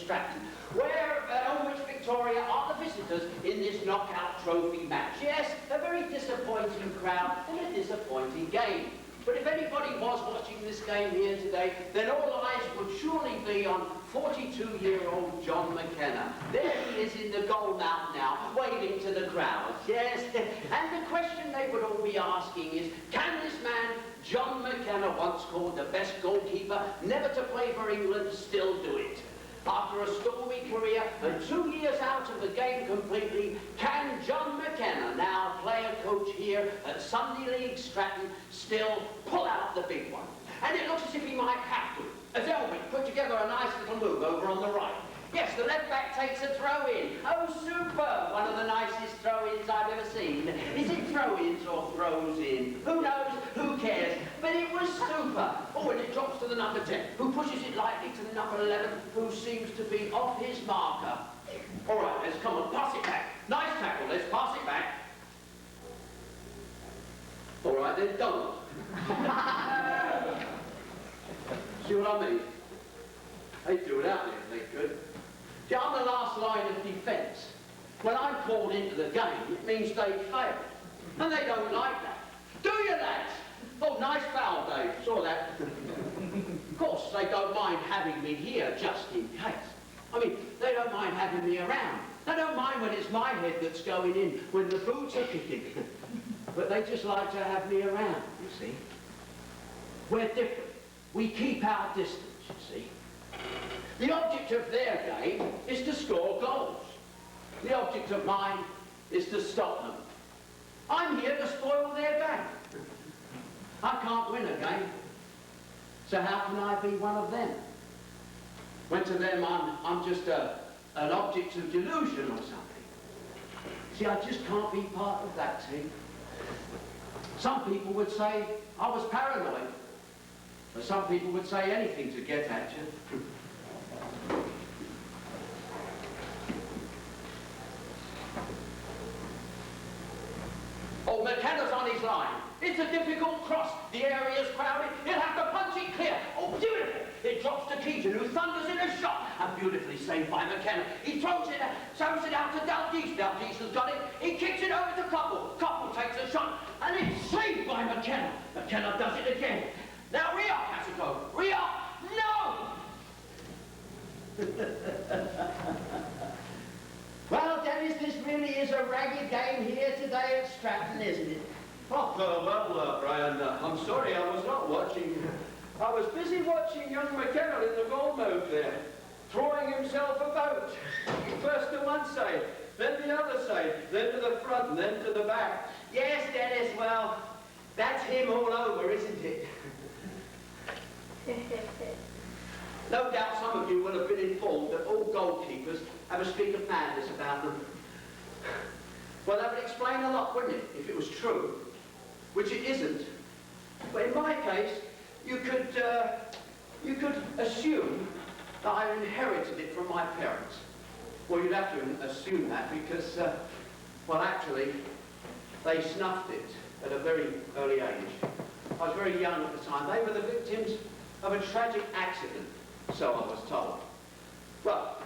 Stratton, where Norwich Victoria are the visitors in this knockout trophy match. Yes, a very disappointing crowd and a disappointing game. But if anybody was watching this game here today, then all eyes would surely be on 42-year-old John McKenna. There he is in the goal mount now, waving to the crowd. Yes, and the question they would all be asking is, can this man, John McKenna, once called the best goalkeeper never to play for England, still do it? After a stormy career and 2 years out of the game completely, can John McKenna, now player coach here at Sunday League Stratton, still pull out the big one? And it looks as if he might have to, as Elvin put together a nice little move over on the right. Yes, the left back takes a throw-in. Oh, superb! One of the nicest throw-ins I've ever seen. Is it throw-ins or throws-in? Who knows? Who cares? But it was super. Oh, and it drops to the number 10, who pushes it lightly to the number 11, who seems to be off his marker. All right, let's come on, pass it back. Nice tackle, let's pass it back. All right, then don't. See what I mean? They'd do it out there if they could. See, I'm the last line of defence. When I'm called into the game, it means they failed. And they don't like that. Do you, lads? Oh, nice foul, Dave. Saw that. Of course, they don't mind having me here just in case. I mean, they don't mind having me around. They don't mind when it's my head that's going in, when the boots are kicking. But they just like to have me around, you see. We're different. We keep our distance, you see. The object of their game is to score goals. The object of mine is to stop them. I'm here to spoil their game. I can't win a game, so how can I be one of them? When to them I'm just an object of delusion or something. See, I just can't be part of that team. Some people would say I was paranoid, but some people would say anything to get at you. Oh, McKenna's on his line. It's a difficult cross. The area's crowded. He'll have to punch it clear. Oh, beautiful. It drops to Keaton, who thunders in a shot. And beautifully saved by McKenna. He throws it out to Dalgis. Dalgis has got it. He kicks it over to Koppel. Koppel takes a shot. And it's saved by McKenna. McKenna does it again. Now, re-up, Cattico. Re-up. No! Well, Dennis, this really is a ragged game here today at Stratton, isn't it? Oh, well, Brian, I'm sorry I was not watching. I was busy watching young McKenna in the goal mode there, throwing himself about. First to one side, then the other side, then to the front, and then to the back. Yes, Dennis, well, that's him all over, isn't it? No doubt some of you will have been informed that all goalkeepers have a streak of madness about them. Well, that would explain a lot, wouldn't it, if it was true? Which it isn't. But in my case, you could assume that I inherited it from my parents. Well, you'd have to assume that because, well, actually, they snuffed it at a very early age. I was very young at the time. They were the victims of a tragic accident, so I was told. Well,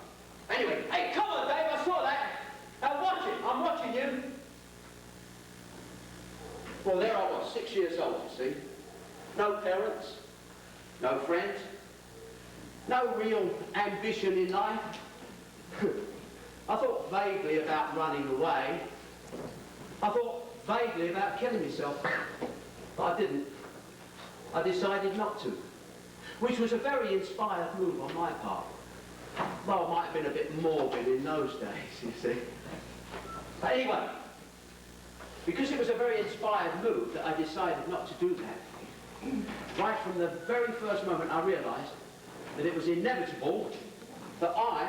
anyway, hey, come on, Dave, I saw that. Now watch it, I'm watching you. Well, there I was, 6 years old, you see. No parents, no friends, no real ambition in life. I thought vaguely about running away. I thought vaguely about killing myself. But I didn't. I decided not to. Which was a very inspired move on my part. Well, it might have been a bit morbid in those days, you see. But anyway, because it was a very inspired move that I decided not to do that, right from the very first moment I realised that it was inevitable that I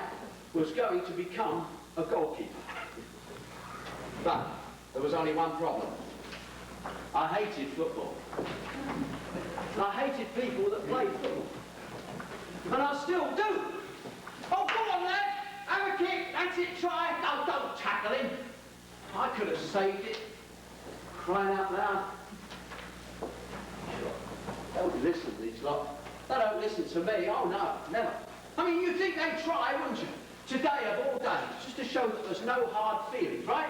was going to become a goalkeeper. But there was only one problem. I hated football. And I hated people that played football. And I still do. Oh, come on, lad. Have a kick. That's it. Try. No, don't tackle him. I could have saved it. Crying out loud. Don't listen, these lot. They don't listen to me. Oh, no, never. I mean, you'd think they'd try, wouldn't you? Today of all days, just to show that there's no hard feelings, right?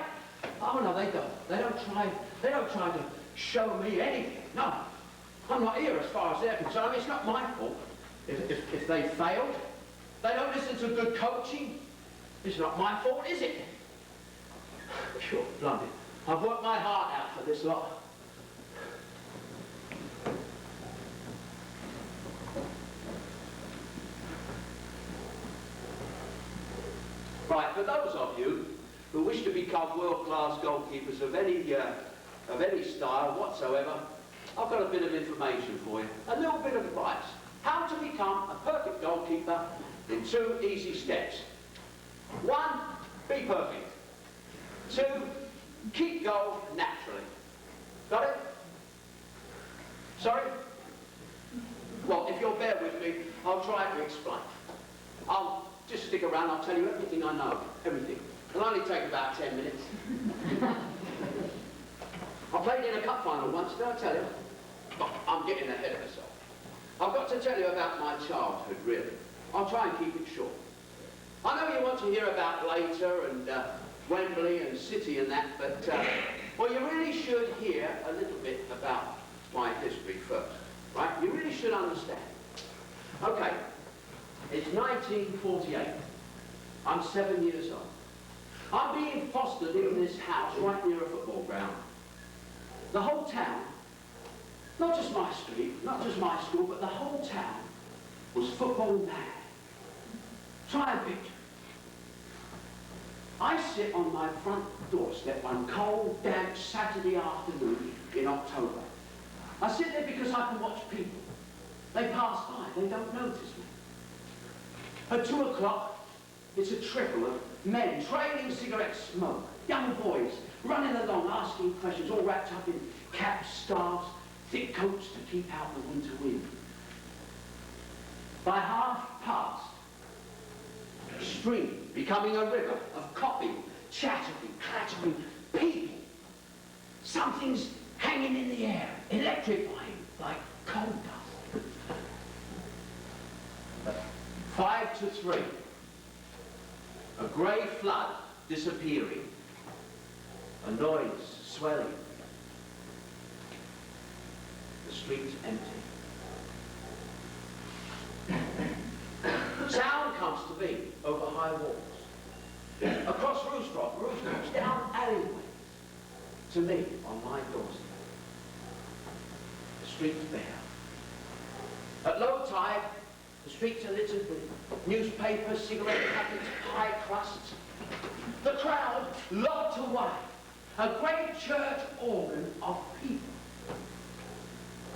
Oh no, they don't. They don't try to show me anything. No. I'm not here as far as they're concerned. I mean, it's not my fault. If they failed, they don't listen to good coaching. It's not my fault, is it? Pure blooded. I've worked my heart out for this lot. Right, for those of you who wish to become world-class goalkeepers of any style whatsoever, I've got a bit of information for you, a little bit of advice. How to become a perfect goalkeeper in 2 easy steps. 1, be perfect. 2, keep goal naturally. Got it? Sorry? Well, if you'll bear with me, I'll try to explain. I'll just stick around, I'll tell you everything I know. Everything. It'll only take about 10 minutes. I played in a cup final once, did I tell you? Oh, I'm getting ahead of myself. I've got to tell you about my childhood, really. I'll try and keep it short. I know you want to hear about later and Wembley and City and that, but, well, you really should hear a little bit about my history first, right? You really should understand. Okay, it's 1948. I'm 7 years old. I'm being fostered in this house right near a football ground. The whole town, not just my street, not just my school, but the whole town was football mad. Try and picture. I sit on my front doorstep one cold, damp Saturday afternoon in October. I sit there because I can watch people. They pass by, they don't notice me. At 2 o'clock, it's a trickle of men trailing cigarette smoke, young boys running along asking questions, all wrapped up in caps, scarves, thick coats to keep out the winter wind. By 1:30, a stream becoming a river of coughing, chattering, clattering people. Something's hanging in the air, electrifying like coal dust. 5 to 3, a grey flood disappearing, a noise swelling, the streets empty. Sound comes to me over high walls, across rooftops, down alleyways, to me on my doorstep. The streets bare. At low tide, the streets are littered with newspapers, cigarette packets, pie crusts. The crowd locked away. A great church organ of people.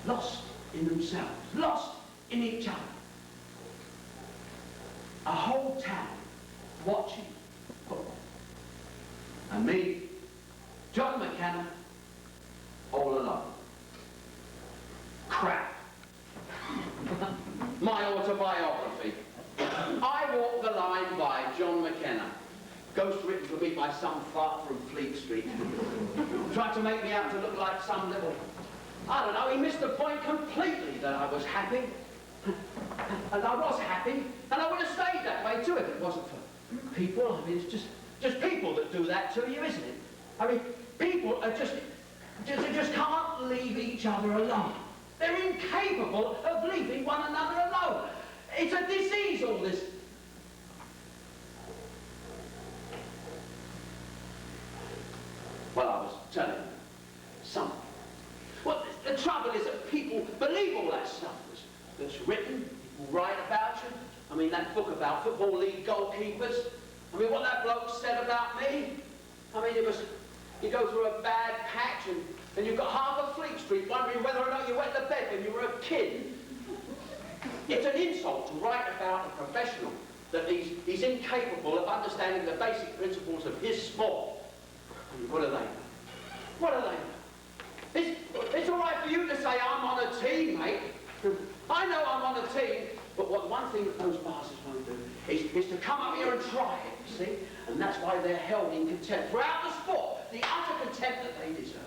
Lost in themselves, lost in each other. A whole town watching football. And me, John McKenna, all alone. Crap. My autobiography. I Walk the Line by John McKenna. Ghost written for me by some fart from Fleet Street. Tried to make me out to look like some little... I don't know, he missed the point completely that I was happy. And I was happy, and I would have stayed that way too if it wasn't for people. I mean, it's just people that do that to you, isn't it? I mean, people are just can't leave each other alone. They're incapable of leaving one another alone. It's a disease, all this. Well, I was telling you something. Well, the trouble is that people believe all that stuff that's written. People write about you. I mean, that book about Football League goalkeepers. I mean, what that bloke said about me. I mean, it was, you go through a bad patch and you've got half of Fleet Street wondering whether or not you wet the bed when you were a kid. It's an insult to write about a professional that he's incapable of understanding the basic principles of his sport. I mean, what are they? What are they? It's all right for you to say I'm on a team, mate. I know I'm on a team, but one thing that those bastards won't do is to come up here and try it, you see? And that's why they're held in contempt throughout the sport, the utter contempt that they deserve.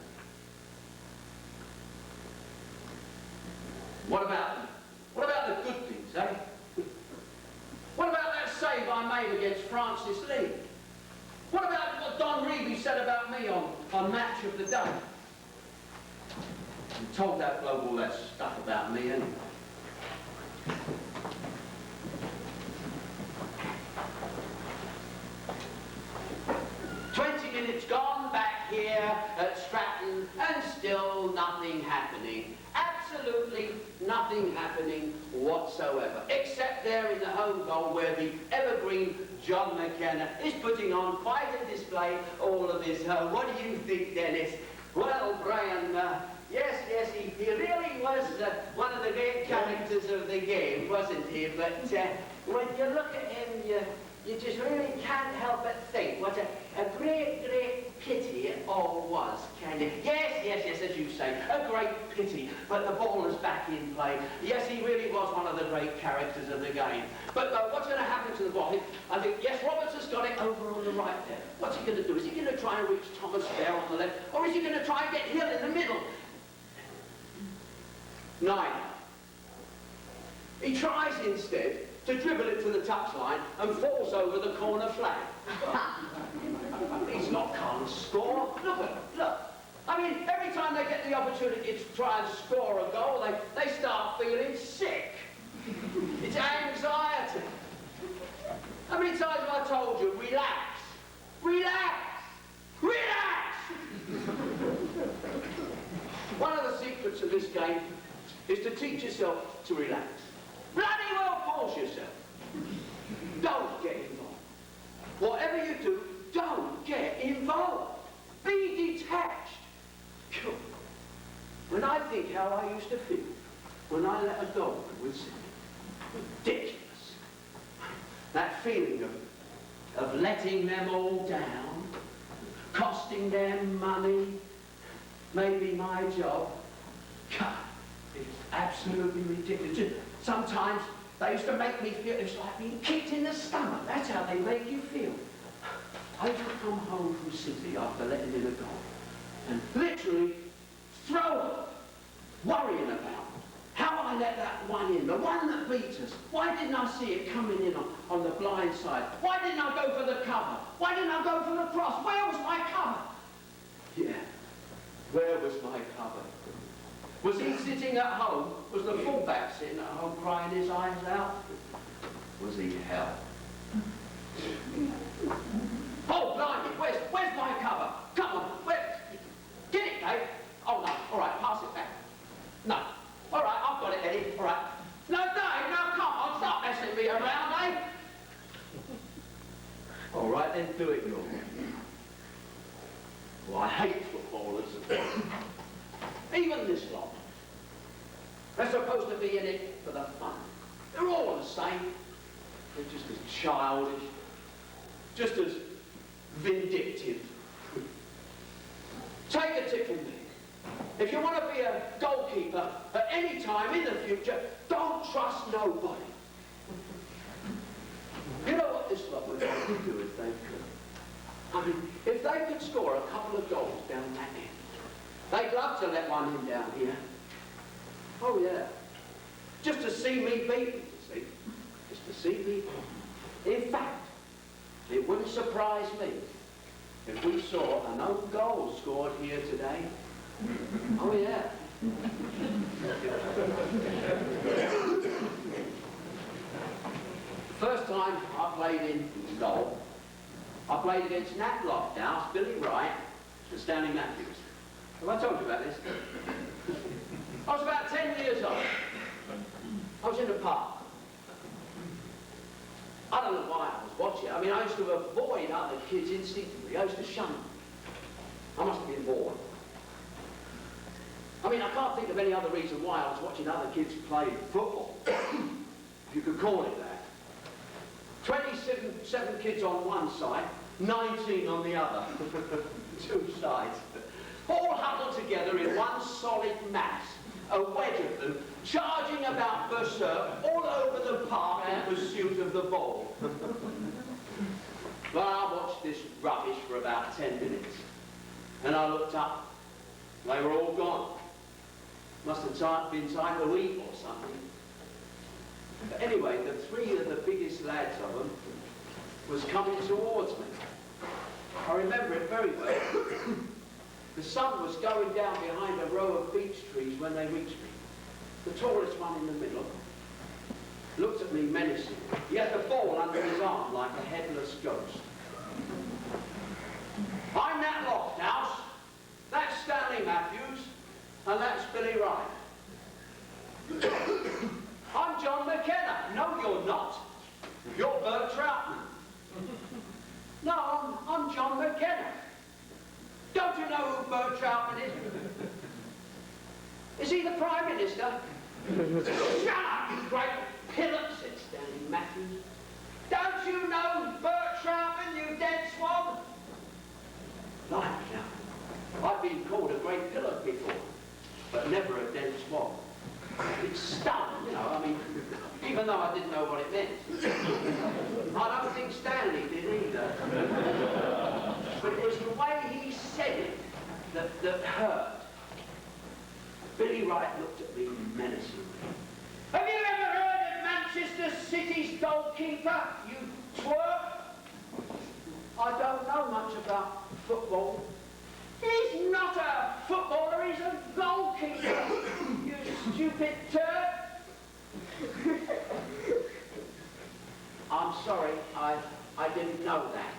What about them? What about the good things, eh? What made against Francis Lee? What about what Don Reeby said about me on Match of the Day? He told that bloke all that stuff about me, and 20 minutes gone back here at Stratton, and still nothing happening. Absolutely nothing happening whatsoever, except there in the home goal where the evergreen John McKenna is putting on quite a display all of his own. What do you think, Dennis? Well, Brian, yes, he really was one of the great characters of the game, wasn't he? But when you look at him, you just really can't help but think what a great pity it all was, can you? Yes, as you say, a great pity. But the ball is back in play. Yes, he really was one of the great characters of the game. But what's going to happen to the ball? I think, yes, Roberts has got it over on the right there. What's he going to do? Is he going to try and reach Thomas Fair on the left? Or is he going to try and get Hill in the middle? Neither. He tries instead to dribble it to the touchline and falls over the corner flag. He's not going to score. Look at him, look. I mean, every time they get the opportunity to try and score a goal, they start feeling sick. It's anxiety. How many times have I told you, relax, relax, relax? One of the secrets of this game is to teach yourself to relax. Bloody well force yourself. Don't get involved. Whatever you do, don't get involved. Be detached. When I think how I used to feel when I let a dog with Cindy, ridiculous. That feeling of letting them all down, costing them money, maybe my job. God, it's absolutely ridiculous. Sometimes they used to make me feel it's like being kicked in the stomach. That's how they make you feel. I used to come home from City after letting in a goal and literally throw up, worrying about how I let that one in, the one that beat us. Why didn't I see it coming in on the blind side? Why didn't I go for the cover? Why didn't I go for the cross? Where was my cover? Yeah, where was my cover? Was he sitting at home? Was the fullback sitting at home crying his eyes out? Was he hell? Oh, blimey, where's my cover? Come on, get it, Dave. Oh, no, all right, pass it back. No, all right, I've got it, Eddie, all right. No, Dave, no, come on, stop messing me around, Dave. All right, then do it your way. Well, I hate footballers. Even this lot. They're supposed to be in it for the fun. They're all the same. They're just as childish, just as vindictive. Take a tip from me. If you want to be a goalkeeper at any time in the future, don't trust nobody. You know what this lot would like to do if they could? I mean, if they could score a couple of goals down that end, they'd love to let one in down here. Oh, yeah. Just to see me beaten, you see. Just to see me. In fact, it wouldn't surprise me if we saw an own goal scored here today. Oh, yeah. First time I played in goal, I played against Nat Lofthouse, Billy Wright, and Stanley Matthews. Have I told you about this? I was about 10 years old. I was in the park. I don't know why I was watching. I mean, I used to avoid other kids instinctively. I used to shun them. I must have been bored. I mean, I can't think of any other reason why I was watching other kids play football, if you could call it that. 27 kids on one side, 19 on the other. Two sides. All huddled together in one solid mass. A wedge of them, charging about berserk all over the park in pursuit of the ball. Well, I watched this rubbish for about 10 minutes. And I looked up. They were all gone. Must have been time to eat or something. But anyway, the three of the biggest lads of them was coming towards me. I remember it very well. The sun was going down behind a row of beech trees when they reached me. The tallest one in the middle looked at me menacingly. He had the ball under his arm like a headless ghost. I'm Nat Lofthouse, that's Stanley Matthews, and that's Billy Wright. I'm John McKenna. No, you're not. You're Bert Troutman. No, I'm John McKenna. Don't you know who Bert Troutman is? Is he the Prime Minister? Shut up, you great pillock, said Stanley Matthews. Don't you know Bert Troutman, you dead swab? Blimey now. I've been called a great pillock before, but never a dead swab. It stung, you know, I mean, even though I didn't know what it meant. I don't think Stanley did either. But it was the way he said it that hurt. Billy Wright looked at me menacingly. Have you ever heard of Manchester City's goalkeeper, you twerp? I don't know much about football. He's not a footballer, he's a goalkeeper, you stupid turd. I'm sorry, I didn't know that.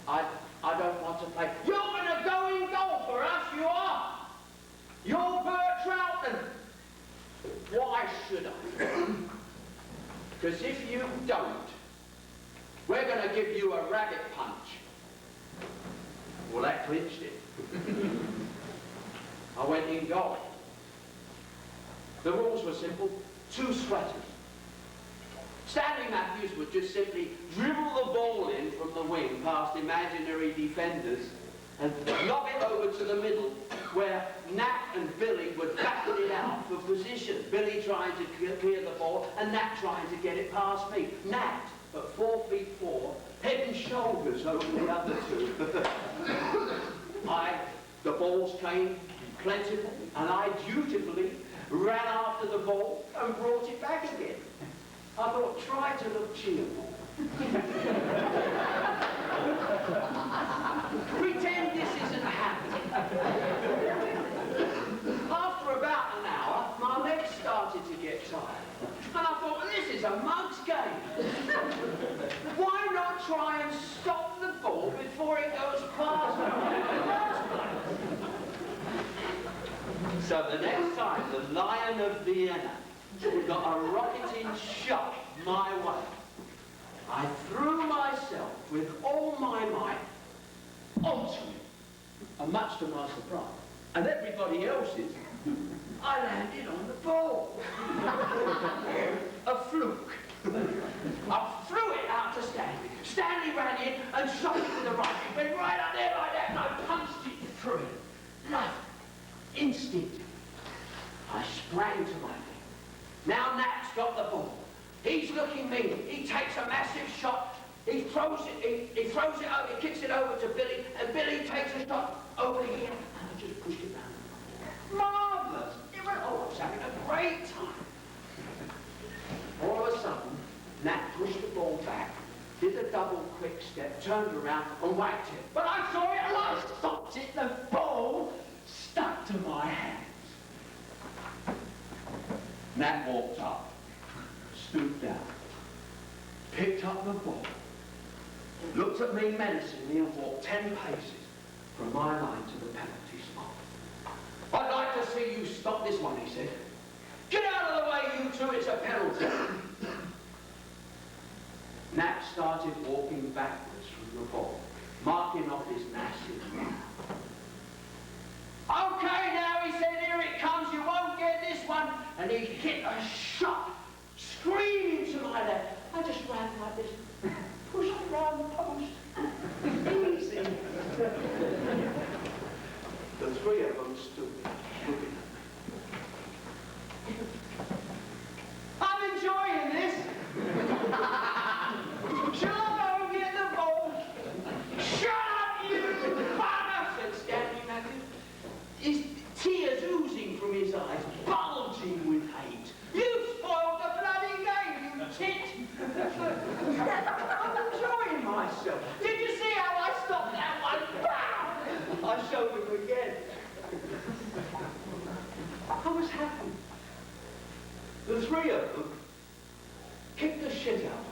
I don't want to play. You're going to go in goal for us, you are. You're Bert Troutman. Why should I? Because if you don't, we're going to give you a rabbit punch. Well, that clinched it. I went in goal. The rules were simple. 2 sweaters. Stanley Matthews would just simply dribble the ball in from the wing past imaginary defenders and lob it over to the middle where Nat and Billy would battle it out for position. Billy trying to clear the ball and Nat trying to get it past me. Nat, at 4'4", head and shoulders over the other two. The balls came plentiful, and I dutifully ran after the ball and brought it back again. I thought, try to look cheerful. Pretend this isn't happening. After about an hour, my legs started to get tired. And I thought, well, this is a mug's game. Why not try and stop the ball before it goes past me? So the next time the Lion of Vienna got a rocketing shot my way, I threw myself with all my might onto it, and much to my surprise, and everybody else's, I landed on the ball. A fluke. I threw it out to Stanley. Stanley ran in and shot it to the right. It went right up there like that, and I punched it through it. Nothing. Instinct. I sprang to my feet. Now Nat's got the ball. He's looking mean. He takes a massive shot. He throws it over, he kicks it over to Billy, and Billy takes a shot over here, and I just pushed it down. Marvellous! I was having a great time. All of a sudden, Nat pushed the ball back, did a double quick step, turned around and whacked it. But I saw it and I stopped it. The ball stuck to my hands. Nat walked up, stooped down, picked up the ball, looked at me menacingly and walked 10 paces from my line to the penalty spot. I'd like to see you stop this one, he said. Get out of the way, you two, it's a penalty. Nat started walking backwards from the ball, marking off his massive mouth. Okay, now, he said, here it comes, you won't get this one. And he hit a shot, screaming to my left. I just ran like this, pushed it round the post. Easy. The 3 of them stood looking at me. I'm enjoying this. Shall I go get the ball? Shut up, you bugger, said Stanley Matthews. His tears oozing from his eyes, bulging with hate. showed him again. I was happy. The three of them kicked the shit out.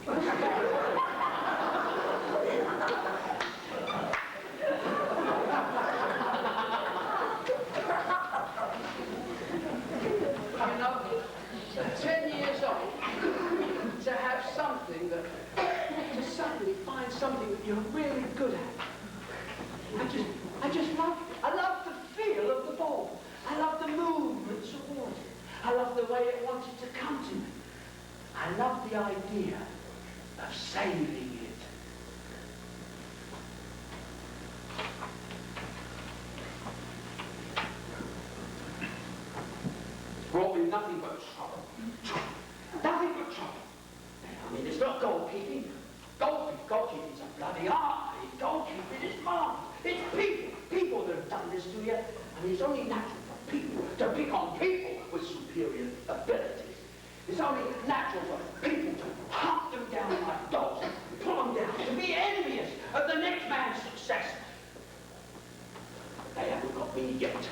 You know, at 10 years old, to have something that, to suddenly find something that you're really good at. I just love it. I love the feel of the ball. I love the movement towards it. I love the way it wanted to come to me. I love the idea of saving it. Brought me nothing but trouble. Nothing but trouble. I mean, it's not goalkeeping. Goalkeeping's a bloody art. Goalkeeping is marvelous. It's people that have done this to you. And it's only natural for people to pick on people with superior abilities. It's only natural for people to hunt them down like dogs, pull them down, to be envious of the next man's success. They haven't got me yet.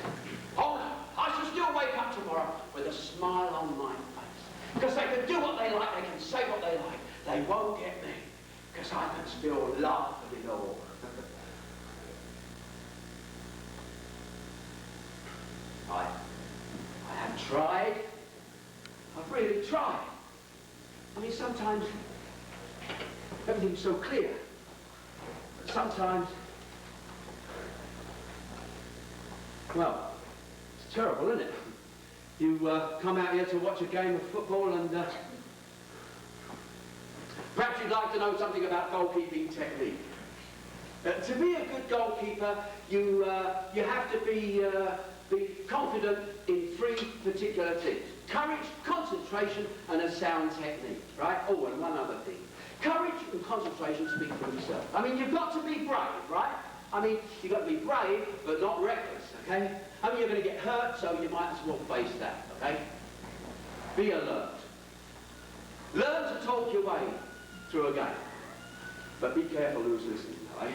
Oh no, I shall still wake up tomorrow with a smile on my face. Because they can do what they like, they can say what they like. They won't get me. Because I can still laugh at it all. I have tried. I've really tried. I mean, sometimes everything's so clear. But sometimes, well, it's terrible, isn't it? You come out here to watch a game of football and perhaps you'd like to know something about goalkeeping technique. To be a good goalkeeper, you have to be confident in three particular things. Courage, concentration, and a sound technique, right? Oh, and one other thing. Courage and concentration speak for themselves. I mean, you've got to be brave, right? I mean, you've got to be brave, but not reckless, okay? I mean, you're going to get hurt, so you might as well face that, okay? Be alert. Learn to talk your way through a game. But be careful who's listening, right?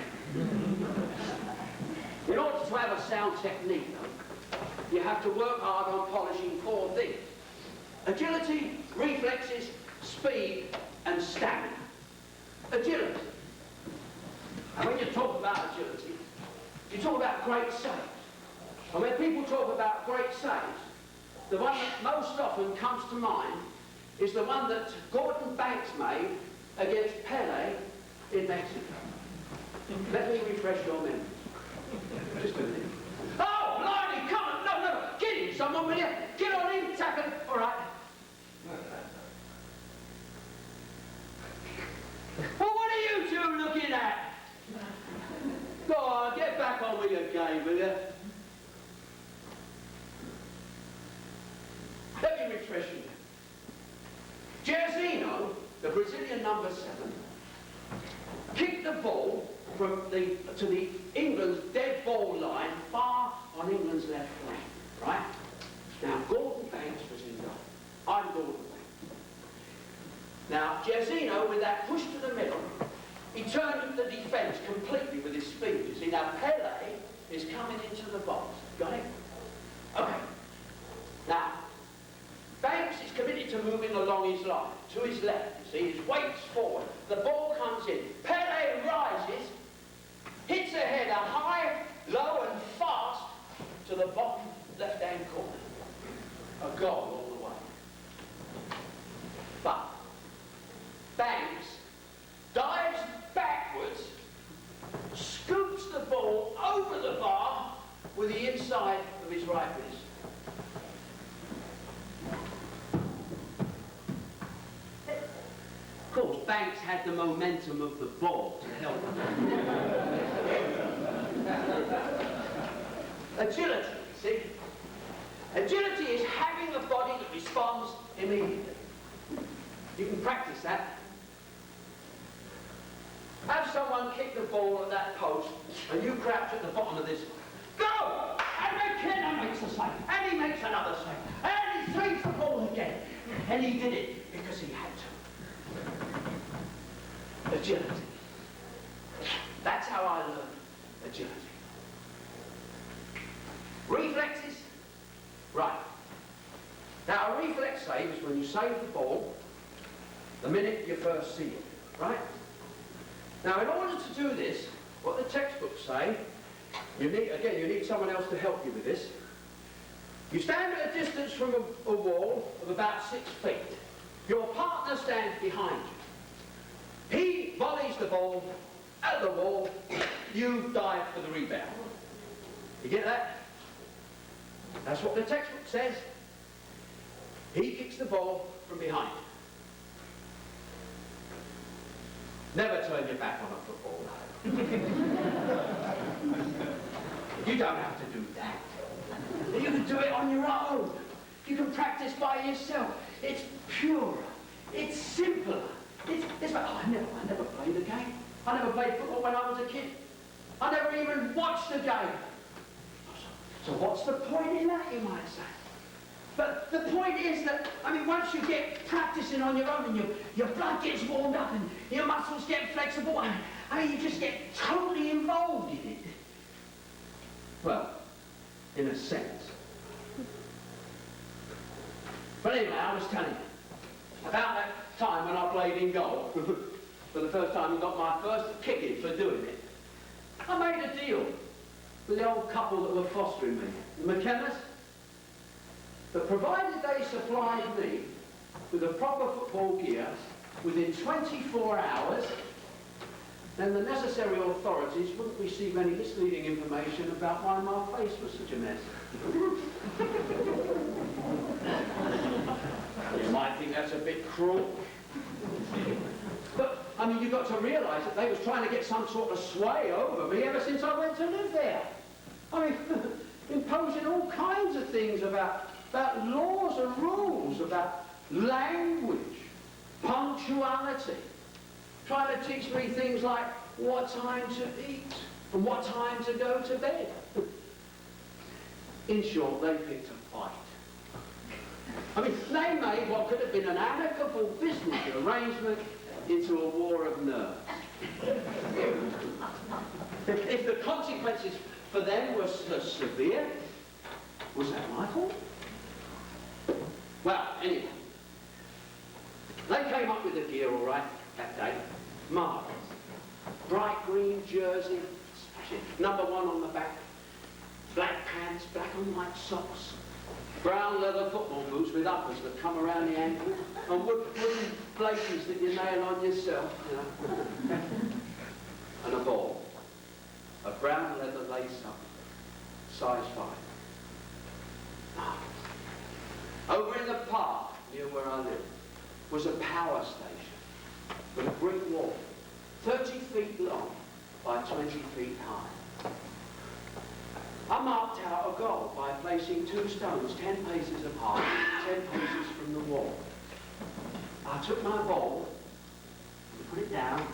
In order to have a sound technique, though, you have to work hard on polishing four things. Agility, reflexes, speed, and stamina. Agility. And when you talk about agility, you talk about great saves. And when people talk about great saves, the one that most often comes to mind is the one that Gordon Banks made against Pele in Mexico. Let me refresh your memory. Just a minute. Oh, blimey, come on, no, get him, someone, will you? Get on him, tackle him, all right. Well, what are you two looking at? Go on, get back on with your game, will you? Let me refresh you. Jairzinho, the Brazilian number 7, kicked the ball to the England's dead ball line, far on England's left flank, right? Now, Gordon Banks was in goal. I'm Gordon Banks. Now, Jairzinho, with that push to the middle, he turned the defence completely with his speed. You see, now Pele is coming into the box. Got it? Okay. Now, Banks is committed to moving along his line, to his left, you see, his weight's forward. The ball comes in. Pele rises, hits a header high, low and fast to the bottom left-hand corner. A goal all the way. But Banks dives backwards, scoops the ball over the bar with the inside of his right wrist. Of course, Banks had the momentum of the ball to help him. Agility, see? Agility is having a body that responds immediately. You can practice that. Have someone kick the ball at that post, and you crouch at the bottom of this. Go! And McKenna makes a save, and he makes another save, and he saves the ball again. And he did it because he had to. Agility. That's how I learned agility. reflexes? Right. Now, a reflex save is when you save the ball the minute you first see it, right? Now, in order to do this, what the textbooks say, you need someone else to help you with this. You stand at a distance from a wall of about 6 feet. Your partner stands behind you. He volleys the ball at the wall. You dive for the rebound. You get that? That's what the textbook says. He kicks the ball from behind. Never turn your back on a football. You don't have to do that. You can do it on your own. You can practice by yourself. It's purer. It's simpler. I never played a game. I never played football when I was a kid. I never even watched a game. So what's the point in that, you might say? But the point is that, once you get practicing on your own and your blood gets warmed up and your muscles get flexible, you just get totally involved in it. Well, in a sense. But anyway, I was telling you, about that time when I played in goal, for the first time and got my first kicking for doing it, I made a deal with the old couple that were fostering me, the McKennas, that provided they supplied me with the proper football gear within 24 hours, then the necessary authorities wouldn't receive any misleading information about why my face was such a mess. You might think that's a bit cruel. But, you've got to realise that they was trying to get some sort of sway over me ever since I went to live there. Imposing all kinds of things about laws and rules, about language, punctuality, trying to teach me things like what time to eat and what time to go to bed. In short, they picked a fight. They made what could have been an amicable business arrangement into a war of nerves. If the consequences for them were so severe, was that my fault? Well, anyway, they came up with the gear all right that day. Marvellous. Bright green jersey, number 1 on the back, black pants, black and white socks, brown leather football boots with uppers that come around the ankle, and wooden places that you nail on yourself, and a ball, a brown leather lace-up, size 5. Over in the park, near where I live, was a power station with a brick wall, 30 feet long by 20 feet high. I marked out a goal by placing 2 stones 10 paces apart, 10 paces from the wall. I took my ball, put it down,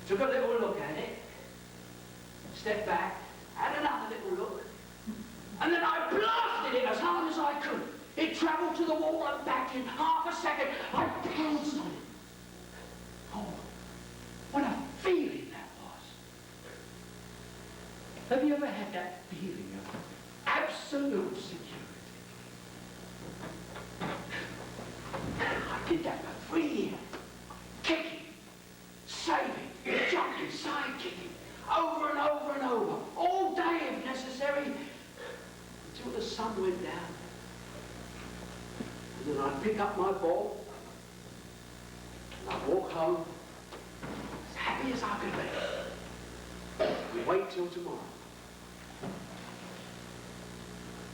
took a little look at it, stepped back, had another little look, and then I blasted it as hard as I could. It travelled to the wall and back in half a second. I pounced on it. Oh, what a feeling that was. Have you ever had that feeling of absolute security? I did that for 3 years. Kicking, saving, jumping, side kicking, over and over and over, all day if necessary, until the sun went down. And then I'd pick up my ball, and I'd walk home, as happy as I could be. And wait till tomorrow.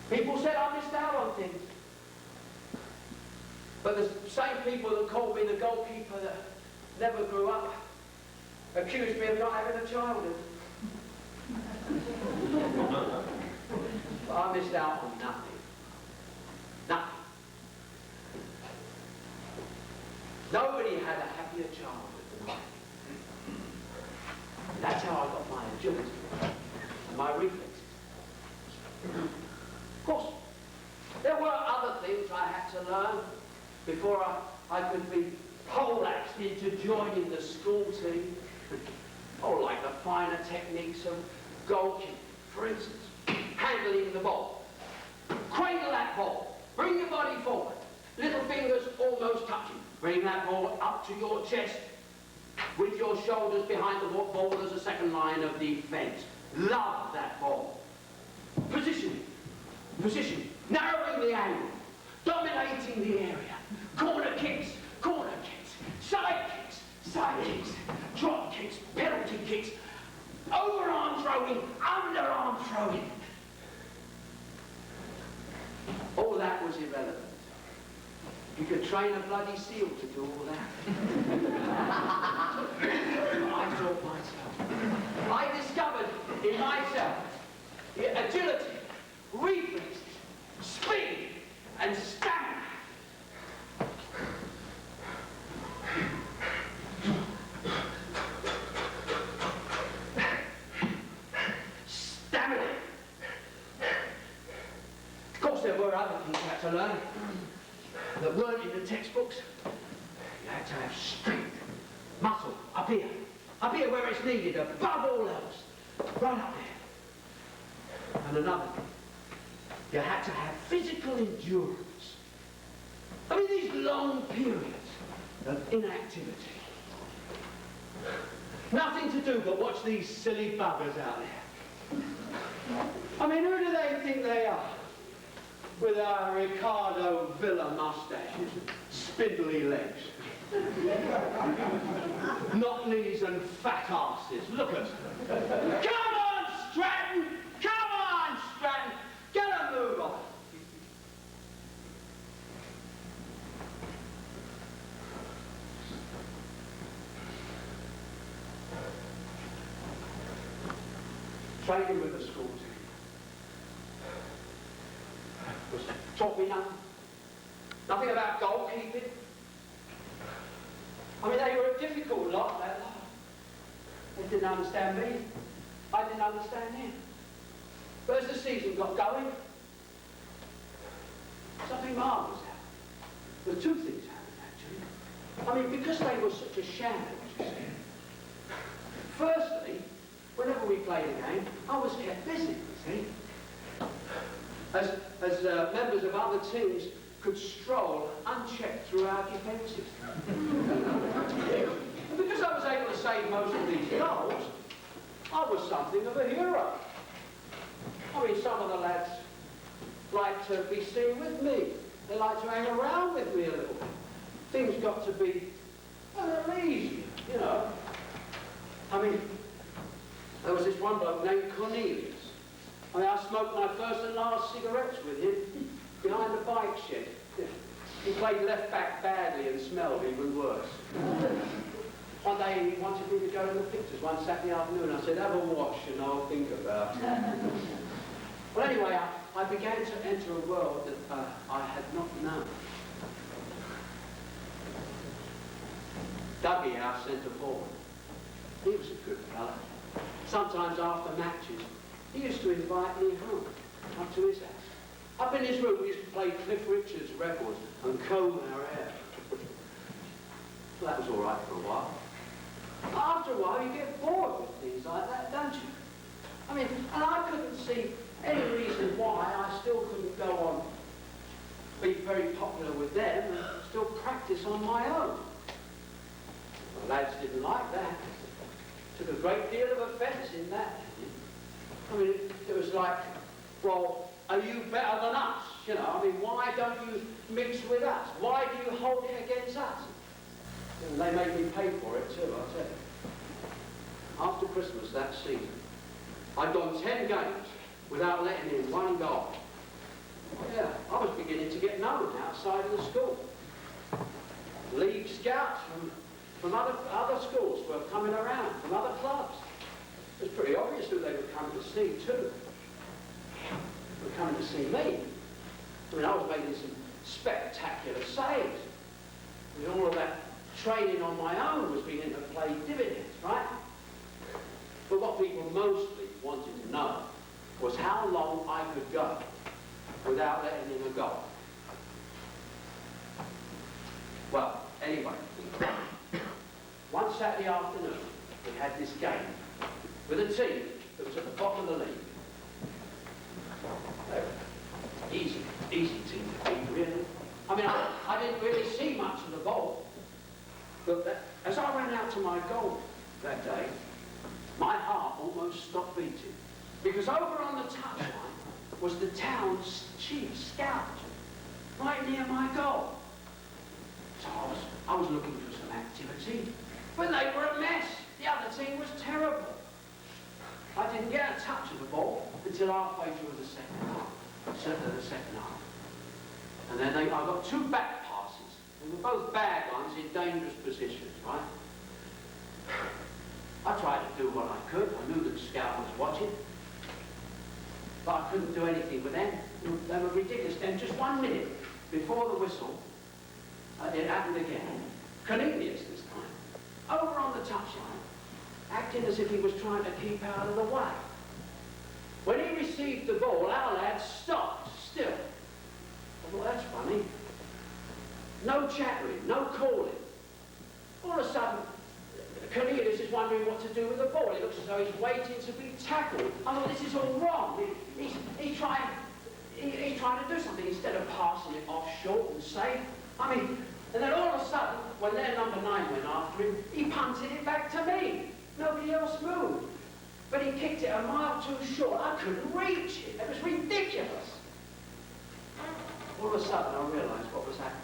People said I missed out on things. But the same people that called me the goalkeeper that never grew up accused me of not having a childhood. But I missed out on nothing. Nothing. Nobody had a happier childhood than I. That's how I got my agility and my reflexes. Of course, there were other things I had to learn before I could be poleaxed into joining the school team. Oh, like the finer techniques of goalkeeping, for instance. Hand handling the ball. Cradle that ball. Bring your body forward. Little fingers almost touching. Bring that ball up to your chest. With your shoulders behind the ball as a second line of defence. Love that ball. Positioning. Positioning. Narrowing the angle. Dominating the area. Corner kicks. Corner kicks. Side kicks. Side kicks. Drop kicks. Penalty kicks. Overarm throwing. Underarm throwing. All that was irrelevant. You could train a bloody seal to do all that. I taught myself. I discovered in myself agility, reflexes, speed, and stamina. Stamina. Of course, there were other things you had to learn that weren't in the textbooks. You had to have strength, muscle, up here where it's needed, above all else, right up there. And another thing, you had to have physical endurance. I mean, these long periods of inactivity. Nothing to do but watch these silly buggers out there. I mean, who do they think they are? With our Ricardo Villa mustaches, spindly legs, knock knees and fat asses. Look at them. Come on, Stratton! Come on, Stratton! Get a move on! Training with the school team. Taught me nothing. Nothing about goalkeeping. I mean, they were a difficult lot, that lot. They didn't understand me. I didn't understand them. But as the season got going, something marvellous happened. Well, two things happened, actually. I mean, because they were such a shambles, you see. Firstly, whenever we played a game, I was kept busy, you see. As members of other teams could stroll unchecked through our defences. And because I was able to save most of these goals, I was something of a hero. I mean, some of the lads like to be seen with me. They like to hang around with me a little bit. Things got to be a little easier, you know. I mean, there was this one bloke named Cornelius. I mean, I smoked my first and last cigarettes with him behind the bike shed. He played left back badly and smelled even worse. One day he wanted me to go to the pictures one Saturday afternoon. I said, have a wash and I'll think about it. Well, anyway, I began to enter a world that I had not known. Dougie, our centre forward, he was a good fellow. Sometimes after matches, he used to invite me home, up to his house. Up in his room, we used to play Cliff Richard's records and comb our hair. Well, that was all right for a while. After a while, you get bored with things like that, don't you? I mean, and I couldn't see any reason why I still couldn't go on, be very popular with them and still practice on my own. The lads didn't like that. Took a great deal of offence in that. I mean, it was like, well, are you better than us? You know, I mean, why don't you mix with us? Why do you hold it against us? And they made me pay for it too, I'll tell you. After Christmas that season, I'd gone 10 games without letting in one goal. Yeah, I was beginning to get known outside of the school. League scouts from other schools were coming around, from other clubs. It was pretty obvious who they were coming to see too. They were coming to see me. I mean, I was making some spectacular saves. I mean, all of that training on my own was beginning to play dividends, right? But what people mostly wanted to know was how long I could go without letting in a goal. Well, anyway, one Saturday afternoon, we had this game with a team that was at the bottom of the league. goal that day, my heart almost stopped beating. Because over on the touchline was the town's chief scout, right near my goal. So I was looking for some activity, but they were a mess. The other team was terrible. I didn't get a touch of the ball until halfway through the second half. And then I got two back passes. They were both bad ones in dangerous positions, right? I tried to do what I could. I knew that the scout was watching. But I couldn't do anything with them. They were ridiculous. Then just 1 minute before the whistle, it happened again. Cornelius this time. Over on the touchline, acting as if he was trying to keep out of the way. When he received the ball, our lad stopped still. I thought, that's funny. No chattering, no calling. All of a sudden, Cornelius is wondering what to do with the ball. It looks as though he's waiting to be tackled. I thought, this is all wrong. He's trying to do something instead of passing it off short and safe. I mean, and then all of a sudden, when their number 9 went after him, he punted it back to me. Nobody else moved. But he kicked it a mile too short. I couldn't reach it. It was ridiculous. All of a sudden, I realised what was happening.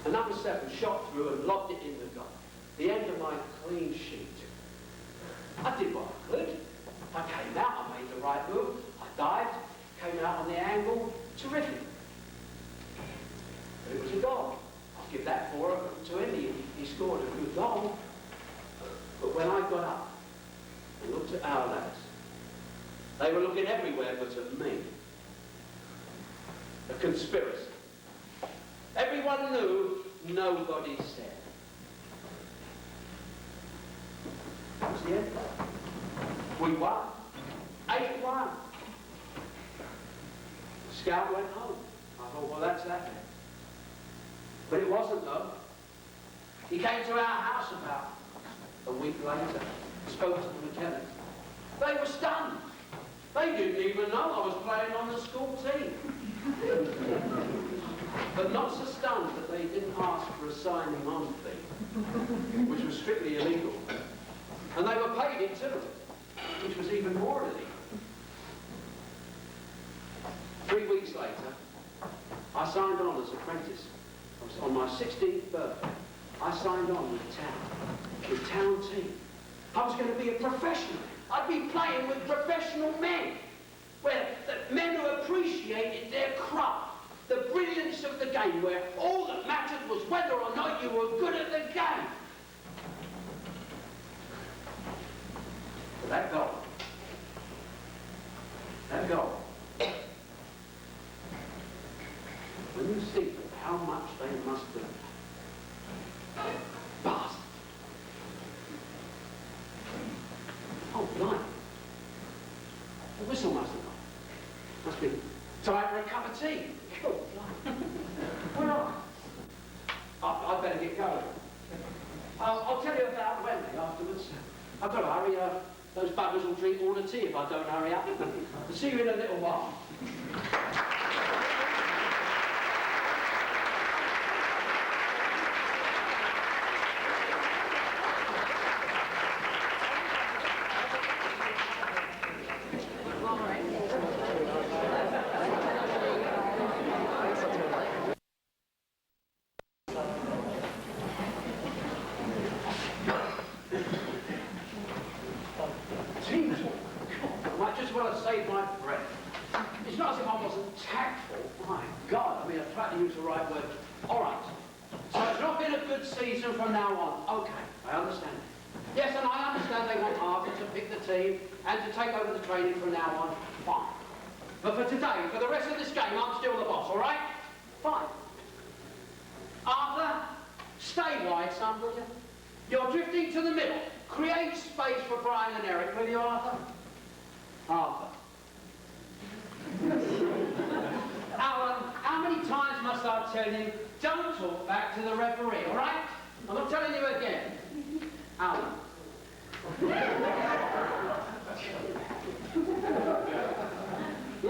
A number 7 shot through and lobbed it in the goal. The end of my clean sheet. I did what I could. I came out, I made the right move. I dived, came out on the angle. Terrific. But it was a goal. I'll give that to him. He scored a good goal. But when I got up and looked at our lads, they were looking everywhere but at me. A conspiracy. Everyone knew, nobody said. That was the end. We won. 8-1. The scout went home. I thought, well, that's that. But it wasn't, though. He came to our house about a week later, spoke to the mechanics. They were stunned. They didn't even know I was playing on the school team. But not so stunned that they didn't ask for a signing on fee, which was strictly illegal. And they were paid it too, which was even more illegal. 3 weeks later, I signed on as apprentice. I was on my 16th birthday. I signed on with the town team. I was going to be a professional. I'd be playing with professional men, where the men who appreciated their craft, the brilliance of the game, where all that mattered was whether or not you were good at the game. But that goal, when you think of how much they must have bastard. Oh, blimey. The whistle must have gone. Must be time for a cup of tea. Oh, blimey. Where are I? I'd better get going. I'll tell you about Wembley afterwards. I've got to hurry. Those buggers will drink all the tea if I don't hurry up. I'll see you in a little while. And to take over the training from now on, fine. But for today, for the rest of this game, I'm still the boss, all right? Fine. Arthur, stay wide, son, will you? You're drifting to the middle. Create space for Brian and Eric, will you, Arthur? Arthur. Alan, how many times must I tell you, don't talk back to the referee, all right? I'm not telling you again. Alan. You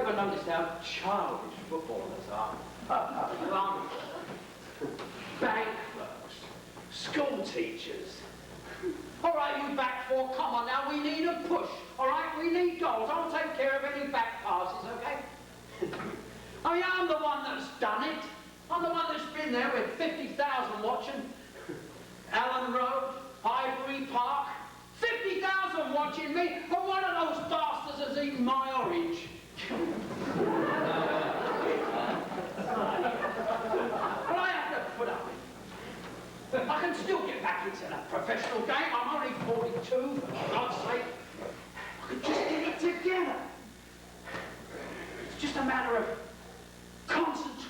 ever noticed how childish footballers are? Bank clerks, school teachers. All right, you back four, come on now, we need a push. All right, we need goals. I'll take care of any back passes, okay? I mean, I'm the one that's done it. I'm the one that's been there with 50,000 watching. Allen Road, Highbury Park, 50,000 watching me, and one of those bastards has eaten my orange. But I have to put up with it. I can still get back into the professional game. I'm only 42, for God's sake. I could just get it together. It's just a matter of concentrating.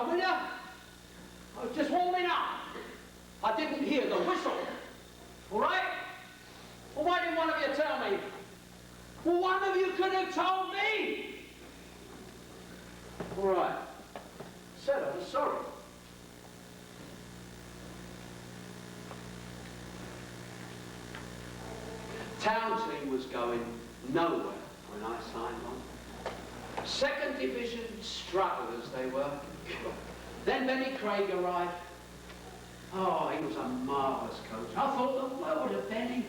Will you? I was just warming up. I didn't hear the whistle. All right? Well, why didn't one of you tell me? Well, one of you could have told me. All right. Said I was sorry. Townsley was going nowhere when I signed on. Second division strugglers they were. Then Benny Craig arrived. Oh, he was a marvellous coach. I thought the world of Benny.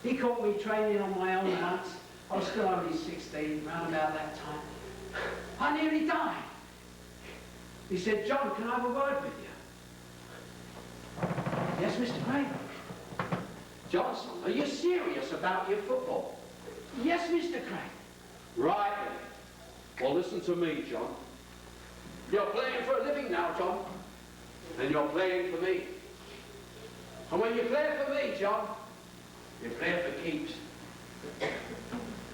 He caught me training on my own once. I was still only 16, round about that time. I nearly died. He said, John, can I have a word with you? Yes, Mr. Craig. Johnson, are you serious about your football? Yes, Mr. Craig. Right then. Well, listen to me, John. You're playing for a living now, John. And you're playing for me. And when you play for me, John, you play for keeps.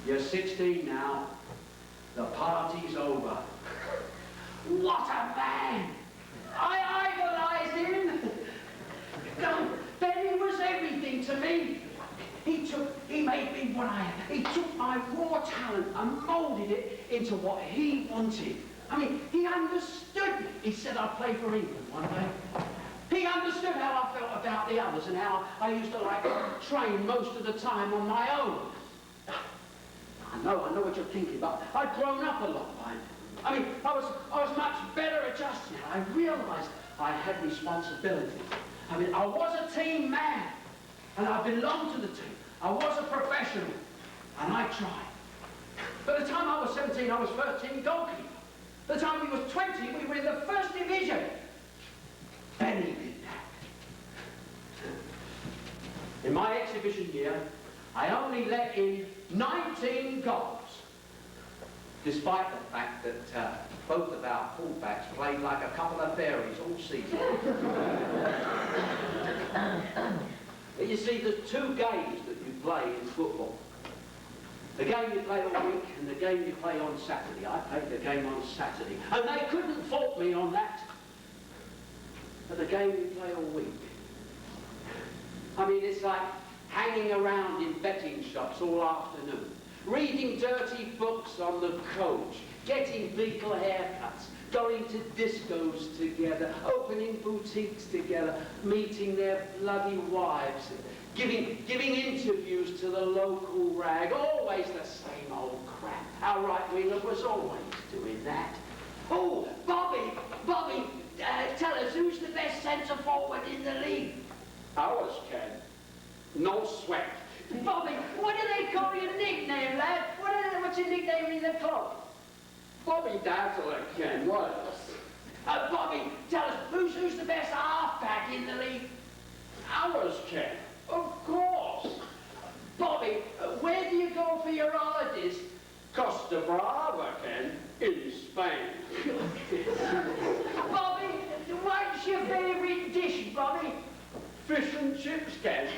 You're 16 now. The party's over. What a man! I idolized him. Benny was everything to me. He made me what I am. He took my raw talent and molded it into what he wanted. I mean, he understood me. He said I'd play for England one day. He understood how I felt about the others and how I used to like train most of the time on my own. I know what you're thinking, but I'd grown up a lot by now. I mean, I was much better adjusted. I realised I had responsibility. I mean, I was a team man, and I belonged to the team. I was a professional, and I tried. By the time I was 17, I was first team goalkeeper. By the time he was 20, we were in the first division. Benny did that. In my exhibition year, I only let in 19 goals, despite the fact that both of our fullbacks played like a couple of fairies all season. But you see, there's two games that you play in football. The game you play all week and the game you play on Saturday. I played the game on Saturday, and they couldn't fault me on that. But the game you play all week, I mean, it's like hanging around in betting shops all afternoon, reading dirty books on the coach, getting beetle haircuts, going to discos together, opening boutiques together, meeting their bloody wives, giving interviews to the local rag, always the same old crap. Our right winger was always doing that. Oh, Bobby, tell us, who's the best centre forward in the league? Ours, Ken. No sweat. Bobby, what do they call your nickname, lad? What's your nickname in the club? Bobby Dazzler, Ken, what else? Bobby, tell us, who's the best half-back in the league? Ours, Ken. Of course. Bobby, where do you go for your holidays? Costa Brava, Ken, in Spain. Bobby, what's your favourite dish, Bobby? Fish and chips, Ken,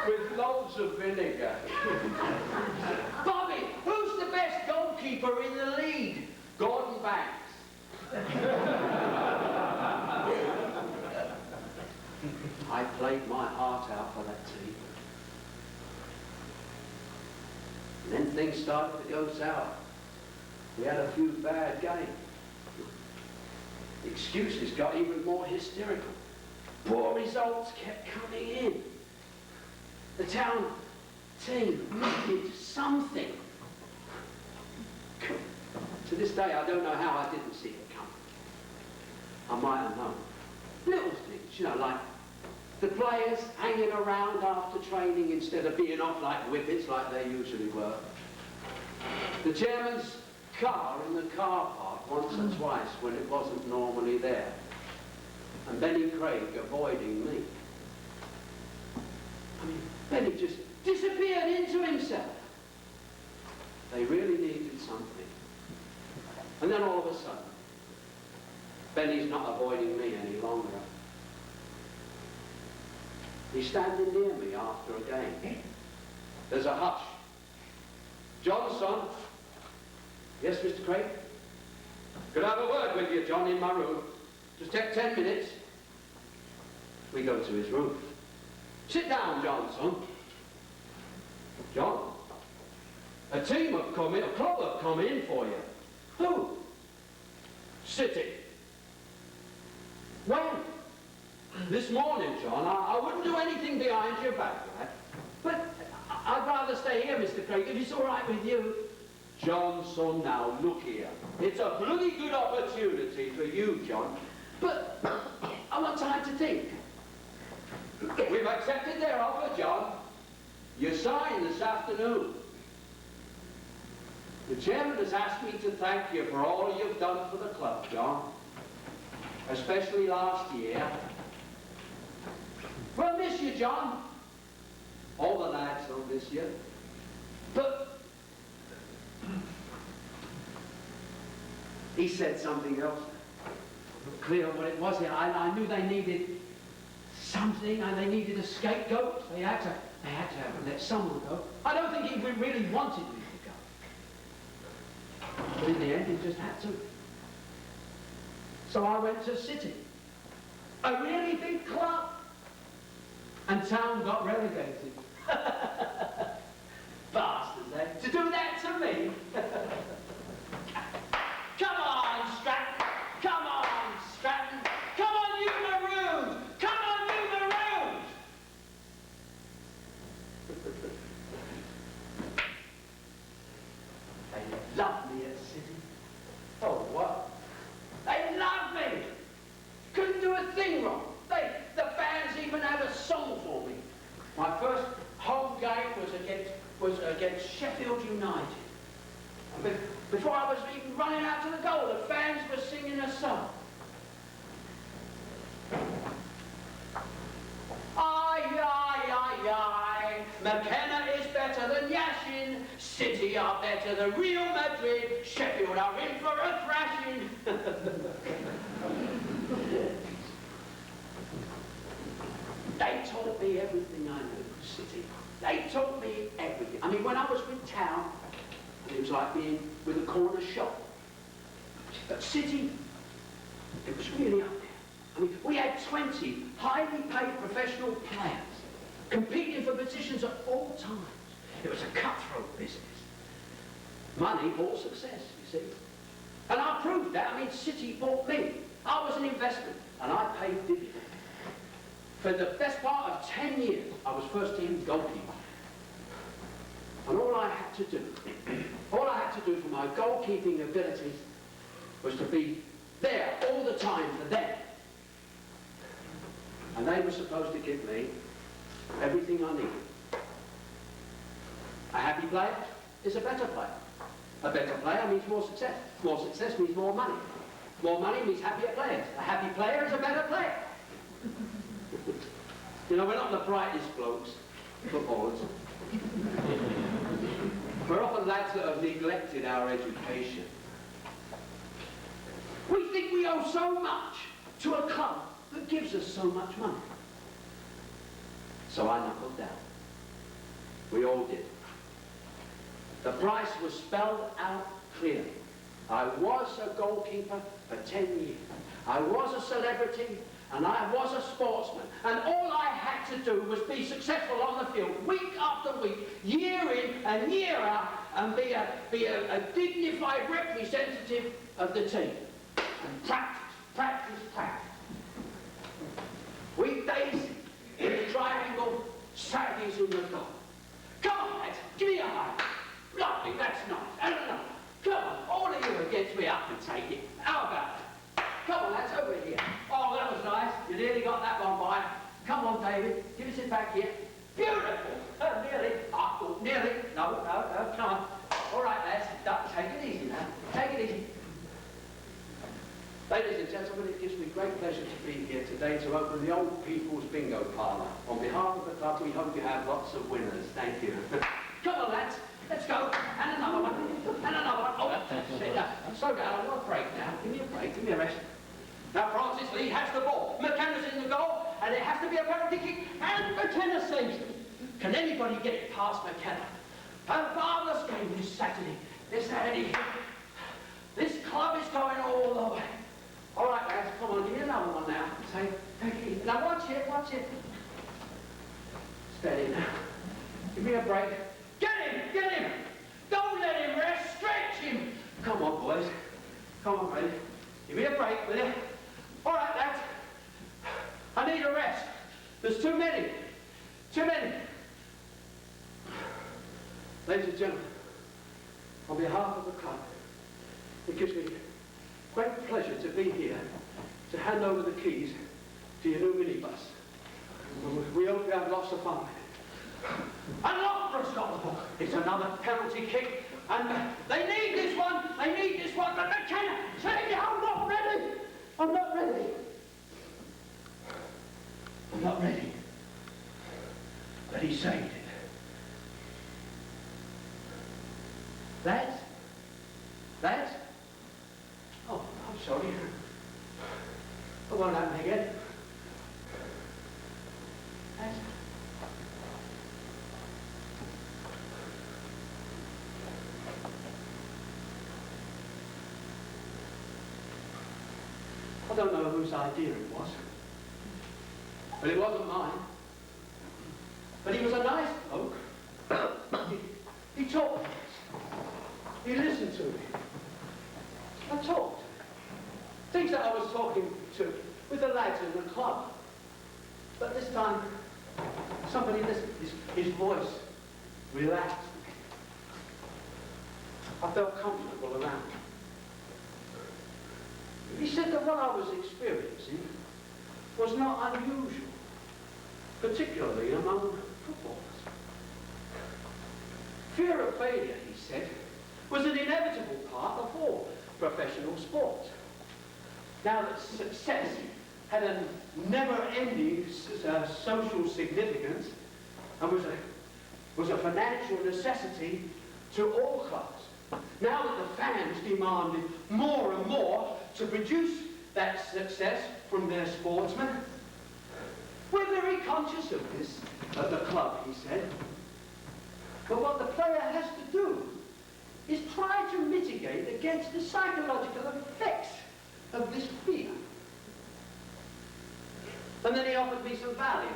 with loads of vinegar. Bobby, who's the best goalkeeper in the league? Gordon Banks. I played my heart out for that team. And then things started to go sour. We had a few bad games. The excuses got even more hysterical. poor results kept coming in. The town team needed something. To this day, I don't know how I didn't see it coming. I might have known. Little things, you know, like the players hanging around after training instead of being off like whippets like they usually were. The chairman's car in the car park once or twice when it wasn't normally there. And Benny Craig avoiding me. I mean, Benny just disappeared into himself. They really needed something. And then all of a sudden, Benny's not avoiding me any longer. He's standing near me after a game. There's a hush. Johnson. Yes, Mr. Craig? Could I have a word with you, John, in my room? Just take 10 minutes. We go to his room. Sit down, Johnson. John, a team have come in, a club have come in for you. Who? City. When? This morning, John. I wouldn't do anything behind your back, lad. But I'd rather stay here, Mr. Craig, if it's all right with you. Johnson, now look here. It's a bloody good opportunity for you, John. But I want time to think. We've accepted their offer, John. You sign this afternoon. The chairman has asked me to thank you for all you've done for the club, John. Especially last year. We'll miss you, John. All the lads will miss you. But he said something else. Not clear what it was. I knew they needed something, and they needed a scapegoat. They had to let someone go. I don't think he really wanted me to go. But in the end, he just had to. So I went to City. A really big club. And town got relegated. Bastards, eh? To do that to me? Come on, Stratton. Come on, Stratton. Come on, you maroons. Come on, you maroons. They love me at City. Oh, what? They love me. Couldn't do a thing wrong. The fans even had a song for me. My first home game was against Sheffield United. Before I was even running out to the goal, the fans were singing a song. Aye, aye, aye, aye. McKenna is better than Yashin. City are better than Real Madrid. Sheffield are in for a thrashing. They taught me everything I knew, City. They taught me everything. I mean, when I was with town, it was like being with a corner shop. But City, it was really up there. I mean, we had 20 highly paid professional players competing for positions at all times. It was a cutthroat business. Money bought success, you see. And I proved that. I mean, City bought me. I was an investment, and I paid dividends. For the best part of 10 years, I was first team goalkeeper. And all I had to do for my goalkeeping abilities was to be there all the time for them. And they were supposed to give me everything I needed. A happy player is a better player. A better player means more success. More success means more money. More money means happier players. A happy player is a better player. You know, we're not the brightest blokes, footballers. We're often lads that have neglected our education. We think we owe so much to a club that gives us so much money. So I knuckled down. We all did. The price was spelled out clearly. I was a goalkeeper for 10 years. I was a celebrity, and I was a sportsman. And all I had to do was be successful on the field, week after week, year in and year out, and be a dignified representative of the team. And practice, practice, practice. Weekdays in the triangle, Saturdays in the goal. Come on, lads, give me a high. Lovely, that's nice. And another. Come on, all of you against me up and take it. How about it? Come on, lads, over here. Oh, that was nice. You nearly got that one by. Come on, David. Give us it back here. Beautiful. Nearly. I thought nearly. No, come on. All right, lads. Take it easy now. Take it easy. Ladies and gentlemen, it gives me great pleasure to be here today to open the Old People's Bingo Parlour. On behalf of the club, we hope you have lots of winners. Thank you. Come on, lads. Let's go. And another one. And another one. Oh, sit down. Slow down. I want a break now. Give me a break. Give me a rest. Now, Francis Lee has the ball. McKenna's in the goal, and it has to be a penalty kick, and McKenna saves it. Can anybody get it past McKenna? A marvellous game this Saturday. This Saturday. This club is going all the way. All right, lads, come on, give me another one now. Take it easy. Now, watch it. Steady now. Give me a break. Get him! Don't let him rest, stretch him! Come on, boys. Come on, Ray. Give me a break, will you? All right, lads. I need a rest. There's too many. Ladies and gentlemen, on behalf of the club, it gives me great pleasure to be here to hand over the keys to your new minibus. We hope you have lots of fun with it. And Loughborough's got the ball. It's another penalty kick, and they need this one, but McKenna, say I'm not ready. I'm not ready. But he saved it. Lads? Oh, I'm sorry. It won't happen again. Lads? I don't know whose idea it was, but it wasn't mine. But he was a nice bloke. He talked to us. He listened to me. I talked. Things that I was talking to with the lads in the club. But this time, somebody listened. His voice relaxed me. I felt comfortable around him. He said that what I was experiencing was not unusual, particularly among footballers. Fear of failure, he said, was an inevitable part of all professional sports. Now that success had a never-ending social significance and was a financial necessity to all clubs. Now that the fans demanded more and more to produce that success from their sportsmen. We're very conscious of this at the club, he said. But what the player has to do is try to mitigate against the psychological effects of this fear. And then he offered me some value.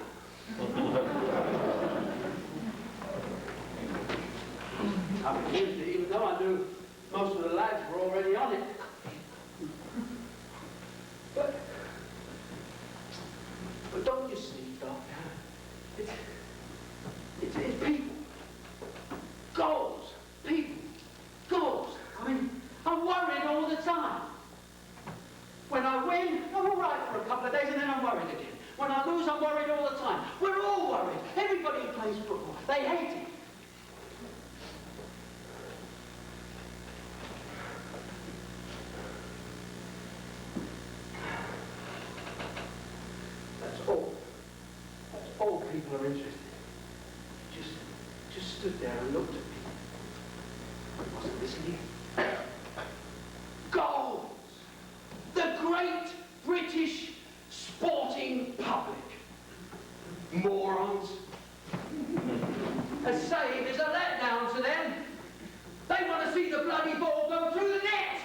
I refused it, even though I knew most of the lads were already on it. But don't you see, Doctor? It's people. Goals. People. Goals. I mean, I'm worried all the time. When I win, I'm all right for a couple of days and then I'm worried again. When I lose, I'm worried all the time. We're all worried. Everybody who plays football, they hate it. That's all people are interested in. Just stood there and looked at me. I wasn't listening. Goals! The great British sporting public. Morons. A save is a letdown to them. They want to see the bloody ball go through the net.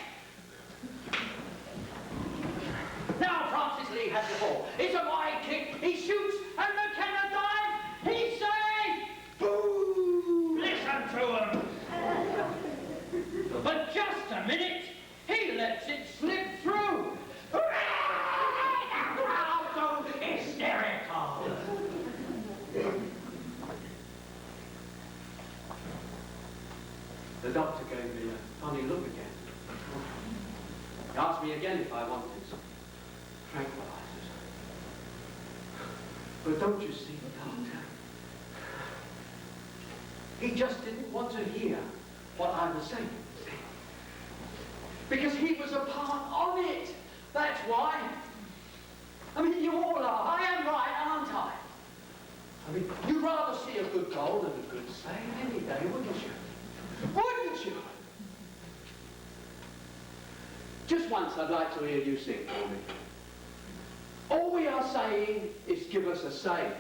Now Francis Lee has the ball. It's a wide kick. He shoots and McKenna dives. He saves. Boo! Listen to him. But doctor gave me a funny look again. He asked me again if I wanted some tranquilizers. But don't you see, Doctor? He just didn't want to hear what I was saying. Because he was a part of it. That's why. I mean, you all are. I am right, aren't I? I mean, you'd rather see a good goal than a good save any day, wouldn't you? Wouldn't you? Just once I'd like to hear you sing for me. All we are saying is give us a save.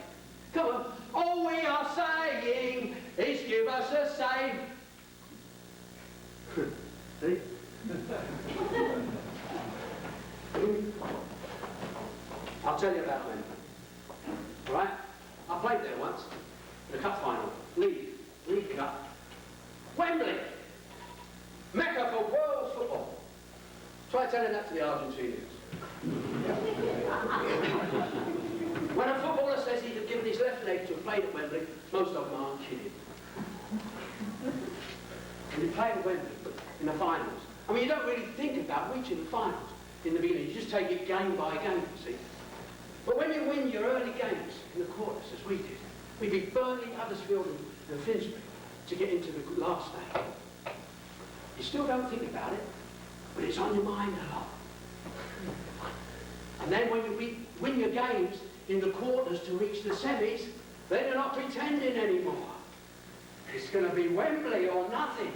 Come on. All we are saying is give us a save. See? I'll tell you about them. All right? I played there once. The cup final. League Cup. Wembley. Mecca for world football. Try telling that to the Argentinians. When a footballer says he'd have given his left leg to have played at Wembley, most of them aren't kidding. And you play at Wembley in the finals. I mean, you don't really think about reaching the finals in the beginning. You just take it game by game, you see. But when you win your early games in the quarters, as we did, we beat Burnley, Huddersfield and Finsbury to get into the last stage. You still don't think about it, but it's on your mind a lot. And then when you win your games in the quarters to reach the semis, then you're not pretending anymore. It's going to be Wembley or nothing.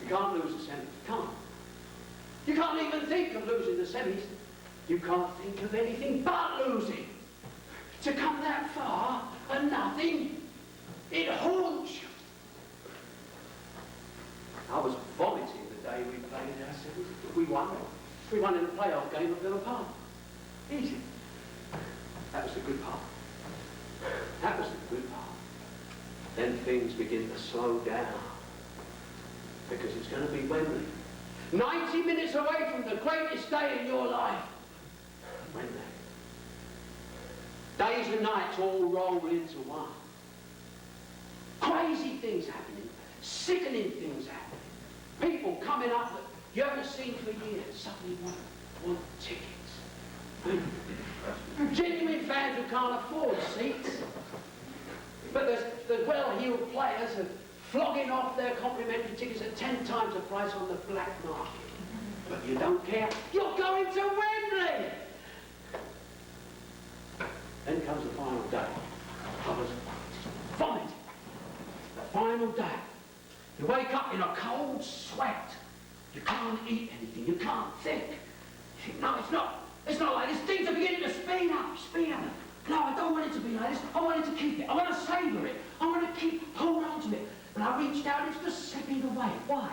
You can't lose the semis. You can't. You can't even think of losing the semis. You can't think of anything but losing. To come that far and nothing, it haunts you. I was vomiting the day we played our semis. We won. We won in the playoff game at Villa Park. Easy. That was the good part. That was the good part. Then things begin to slow down. Because it's going to be Wembley. 90 minutes away from the greatest day in your life. Wembley. Days and nights all roll into one. Crazy things happening. Sickening things happening. People coming up that you haven't seen for years suddenly want tickets. Genuine fans who can't afford seats. But there's well-heeled players who are flogging off their complimentary tickets at 10 times the price on the black market. But you don't care. You're going to Wembley! Then comes the final day. I was vomiting. The final day. You wake up in a cold sweat. You can't eat anything. You can't think. You think, no, it's not. It's not like this. Things are beginning to speed up. No, I don't want it to be like this. I want it to keep it. I want to savour it. I want to hold on to it. When I reached out, it's just slipping away. Why?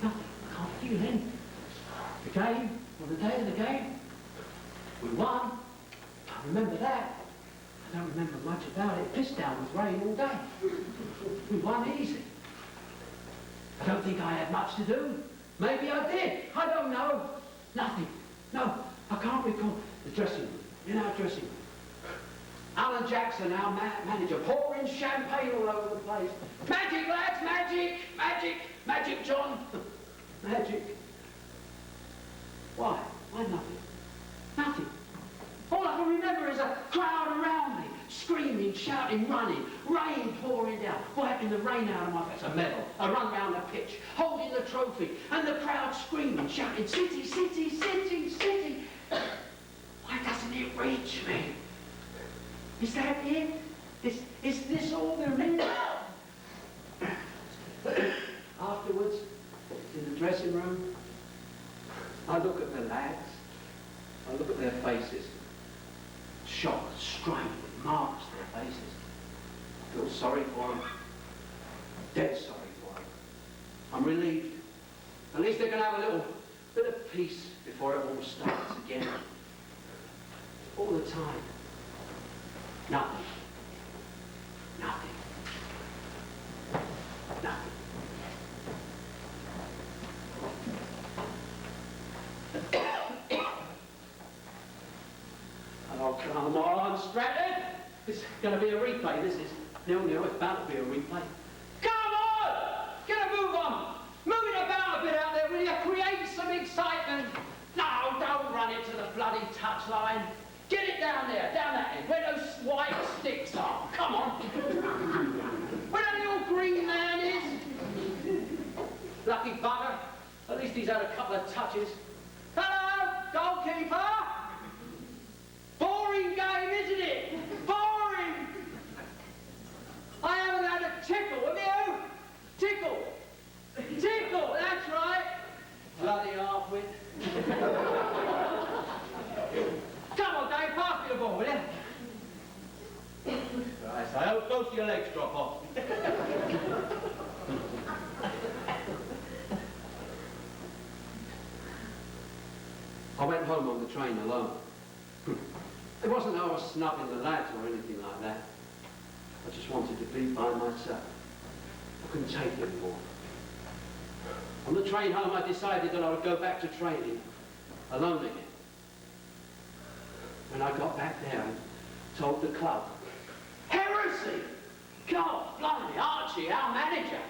Nothing. I can't feel anything. The game, on the day of the game, we won. I remember that. I don't remember much about it. It pissed down with rain all day. We won easy. I don't think I had much to do. Maybe I did. I don't know. Nothing. No, I can't recall. The dressing room. In our dressing room. Alan Jackson, our manager, pouring champagne all over the place. Magic, lads, magic, magic, magic, John. Magic. Why? Why nothing? Nothing. All I can remember is a crowd around me, screaming, shouting, running, rain pouring down, wiping the rain out of my face. A medal. I run round the pitch, holding the trophy, and the crowd screaming, shouting, City, City, City, City. Why doesn't it reach me? Is that it? Is this all there is? Afterwards, in the dressing room, I look at the lads. I look at their faces. Shocked, strained, marks their faces. I feel sorry for them. Dead sorry for them. I'm relieved. At least they can have a little bit of peace before it all starts again. All the time. Nothing. Nothing. Nothing. Oh, come on, Stratton. It's going to be a replay, this is. 0-0, it's bound to be a replay. Come on! Get a move on! Move it about a bit out there, will you? Create some excitement. No, don't run it to the bloody touchline. Get it down there, down that end, where those white sticks are. Come on. Where that little green man is. Lucky bugger. At least he's had a couple of touches. Hello, goalkeeper. Boring game, isn't it? Boring. I haven't had a tickle, have you? Tickle. Tickle, that's right. Bloody half-wit. Come on, Dave, pass me the ball, will you? Right, so I hope both of your legs drop off. I went home on the train alone. It wasn't that I was snubbing the lads or anything like that. I just wanted to be by myself. I couldn't take it anymore. On the train home, I decided that I would go back to training alone again. When I got back there and told the club, heresy! God, blimey, Archie, our manager.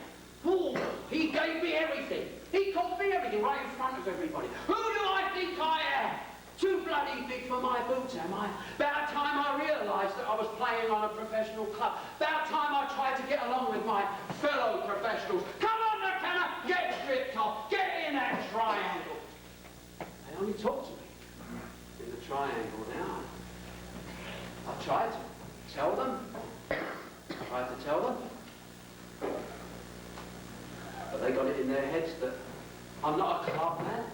Ooh, he gave me everything. He called me everything right in front of everybody. Who do I think I am? Too bloody big for my boots, am I? About time I realised that I was playing on a professional club. About time I tried to get along with my fellow professionals. Come on, McKenna, get stripped off. Get in that triangle. They only talk to me in the triangle now. I tried to tell them. I tried to tell them. But they got it in their heads that I'm not a club man.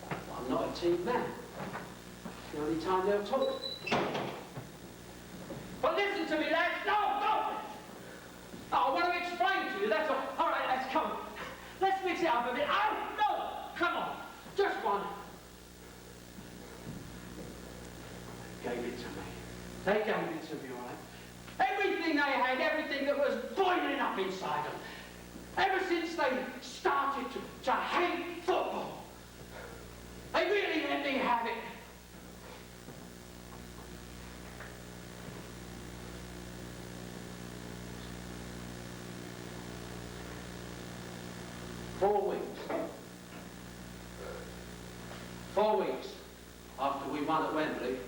I'm not a team man. It's the only time they'll talk. But listen to me, lads. No. I want to explain to you, that's all. All right, lads, come on. Let's mix it up a bit. Oh, no! Come on. Just one. They gave it to me. They gave it to me, all right? Everything they had, everything that was boiling up inside them. Ever since they started to hate football, they really let me have it. Four weeks after we won at Wembley,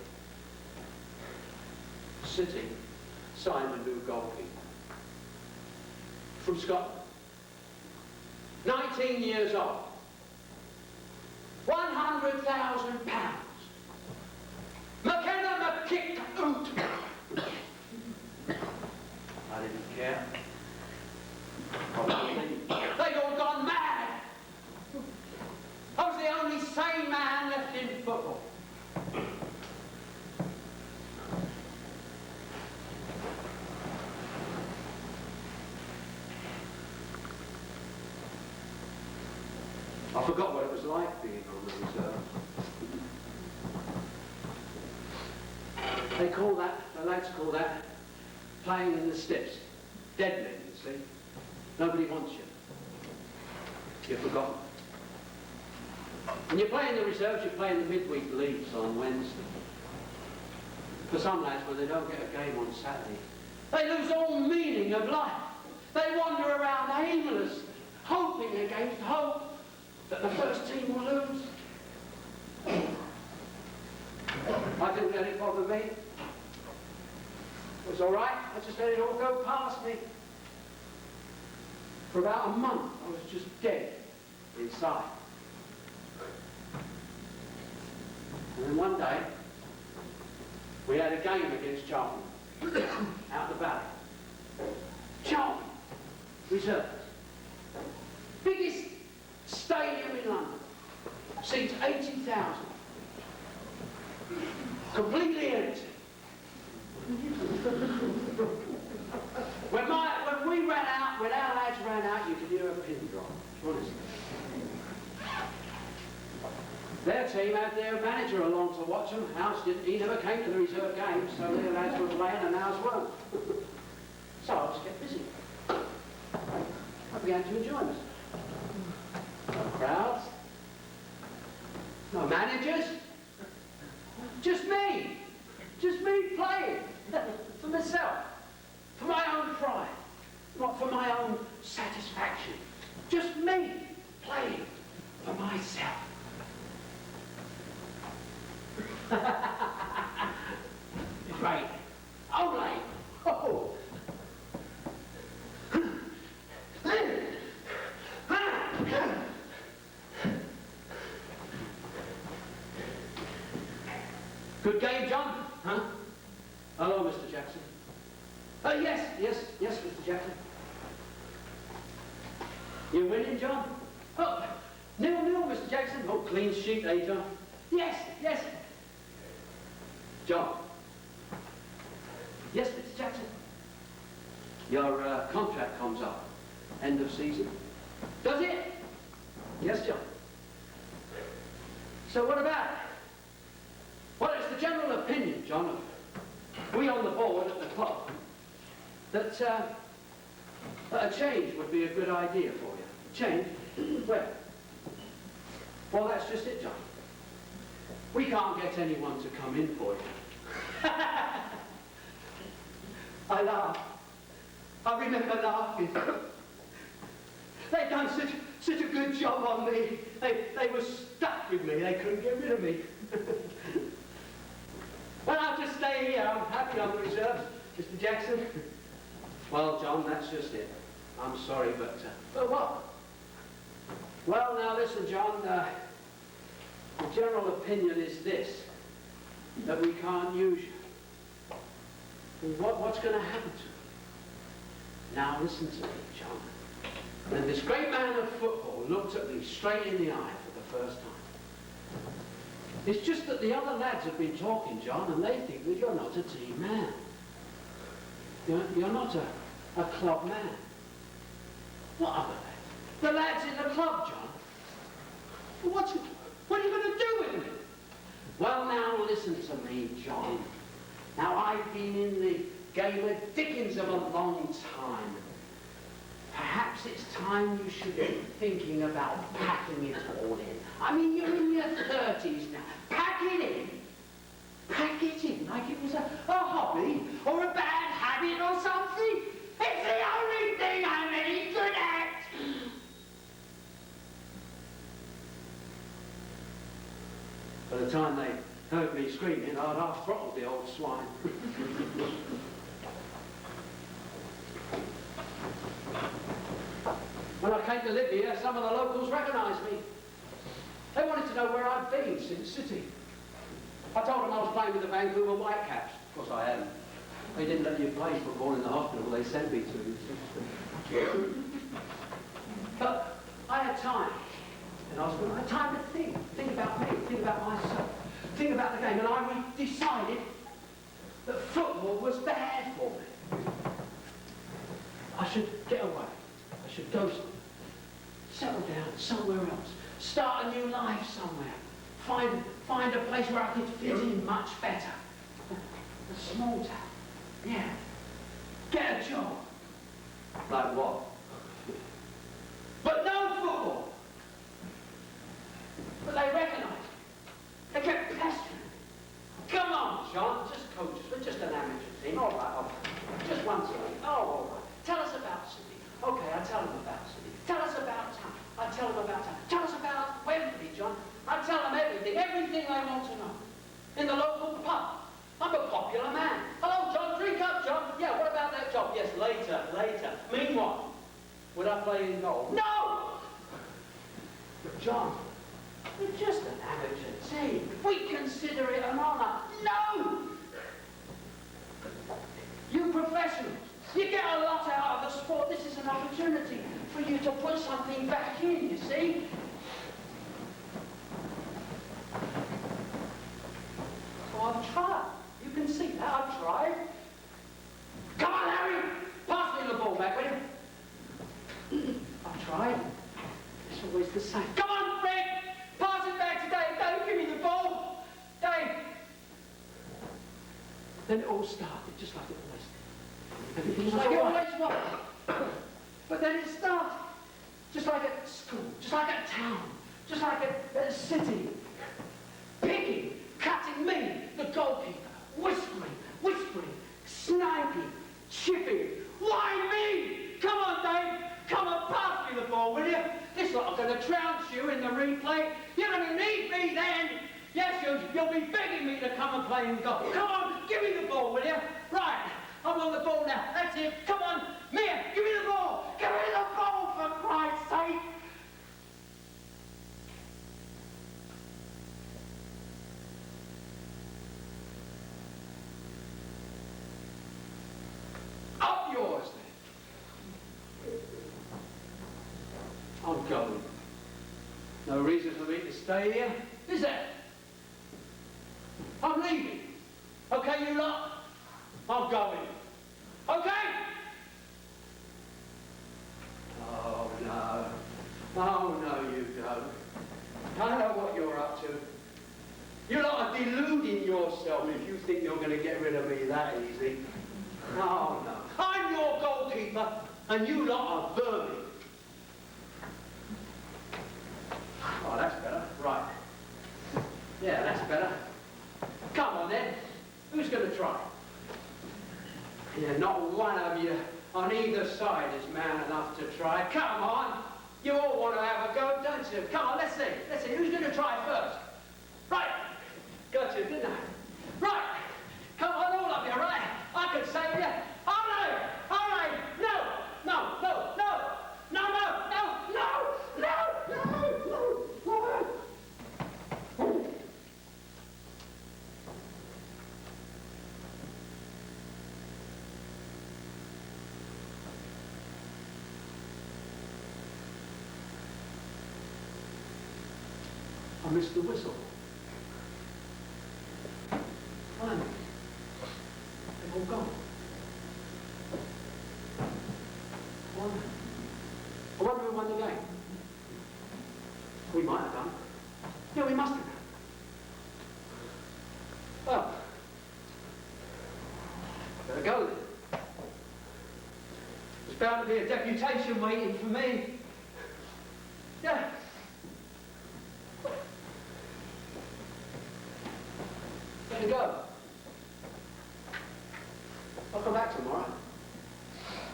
City signed a new goalkeeper from Scotland. 19 years old. £100,000. McKenna McKick Oot. I didn't care. They'd all gone mad. I was the only sane man left in football. I forgot what it was like being on the reserve. They call that, the lads call that, playing in the steps. Dead men, you see. Nobody wants you. You're forgotten. When you play in the reserves, you play in the midweek leagues on Wednesday. For some lads, when they don't get a game on Saturday, they lose all meaning of life. They wander around aimless, hoping against hope that the first team will lose. I didn't let it bother me. It was all right. I just let it all go past me. For about a month, I was just dead inside. And then one day, we had a game against Charlton, out the valley. Charlton, reserves. Biggest stadium in London. Seats 80,000. Completely empty. When we ran out, when our lads ran out, you could hear a pin drop. Honestly. Their team had their manager along to watch them. Ours didn't. He never came to the reserve games, so their lads were playing and ours weren't. So I just kept busy. I began to enjoy myself. No crowds. No managers. Just me. Just me playing. For myself. For my own Good game, John? Huh? Hello, Mr. Jackson. Yes, Mr. Jackson. You winning, John? Oh, 0-0, Mr. Jackson. Oh, clean sheet, eh, John? Yes. John. Yes, Mr. Jackson. Your contract comes up. End of season. Does it? Yes, John. So what about it? Well, it's the general opinion, John, of we on the board at the club, that a change would be a good idea for you. Change? Well, that's just it, John. We can't get anyone to come in for you. I laugh. I remember laughing. They'd done such a good job on me. They were stuck with me. They couldn't get rid of me. Well, I'll just stay here. I'm happy on the reserves, Mr. Jackson. Well, John, that's just it. I'm sorry, but what? Well, now listen, John. The general opinion is this: that we can't use you. What's going to happen to you? Now listen to me, John. And this great man of football looked at me straight in the eye for the first time. It's just that the other lads have been talking, John, and they think that you're not a team man. You're not a club man. What other lads? The lads in the club, John. What are you going to do with me? Well, now listen to me, John. Now, I've been in the game of Dickens of a long time. Perhaps it's time you should be thinking about packing it all in. I mean, you're in your 30s now. Pack it in. Pack it in like it was a hobby or a bad habit or something. It's the only thing I'm any good at. By the time they heard me screaming, I'd half throttled the old swine. When I came to live here, some of the locals recognised me. They wanted to know where I'd been since City. I told them I was playing with the Vancouver Whitecaps. Of course I hadn't. They didn't let you play football in the hospital they sent me to. But I had time. And I had time to think about me, think about myself, think about the game. And I decided that football was bad for me. I should get away. I should go somewhere. Settle down somewhere else. Start a new life somewhere. Find a place where I could fit in much better. A small town. Yeah. Get a job. Like what? But no football. But they recognised me. They kept pestering me. Come on, John, just coach us. We're just an amateur team. All right. Just once a week. Oh, all right. Tell us about City. Okay, I tell them about City. Tell us about town. I tell them about town. Tell us about Wembley, John. I tell them everything they want to know. In the local pub. I'm a popular man. Hello, John, drink up, John. Yeah, what about that job? Yes, later. Meanwhile, would I play in goal? No! But John, we're just an amateur team. We consider it an honour. No! You professionals, you get a lot out of the sport. This is an opportunity for you to put something back in, you see? So I've tried. You can see that. I've tried. Come on, Harry! Pass me the ball back, will you? I've tried. It's always the same. Come on, Fred! Pass it back to Dave. Dave, give me the ball. Dave! Then it all started, just like it always did. Everything was like it always was. But then it started. Just like at school, just like at town, just like at a city. Picking, cutting me, the goalkeeper, whispering, sniping, chipping. Why me? Come on, Dave. Come on, pass me the ball, will you? This lot are going to trounce you in the replay. You're going to need me then. Yes, you'll be begging me to come and play in goal. Come on, give me the ball, will you? Right, I'm on the ball now. That's it. Come on, Mia, give me the ball. Give me the ball, for Christ's sake. stadium, is there? I'm leaving. Okay, you lot? I'm going. Okay? Oh, no. Oh, no, you don't. I know what you're up to. You lot are deluding yourself if you think you're going to get rid of me that easy. Oh, no. I'm your goalkeeper, and you lot are vermin. Oh, that's better. Right. Yeah, that's better. Come on, then. Who's going to try? Yeah, not one of you on either side is man enough to try. Come on. You all want to have a go, don't you? Come on, let's see. Let's see. Who's going to try first? Right. Got you, didn't I? Right. Come on, all of you, right? I can save you. All right. All right. No. No. No. No. No. No. No. No. No. No. No. I missed the whistle. Fine. They've all gone. I wonder who won the game. We might have done. Yeah, we must have done. Well, better go then. There's bound to be a deputation waiting for me. Yeah. Better go. I'll come back tomorrow.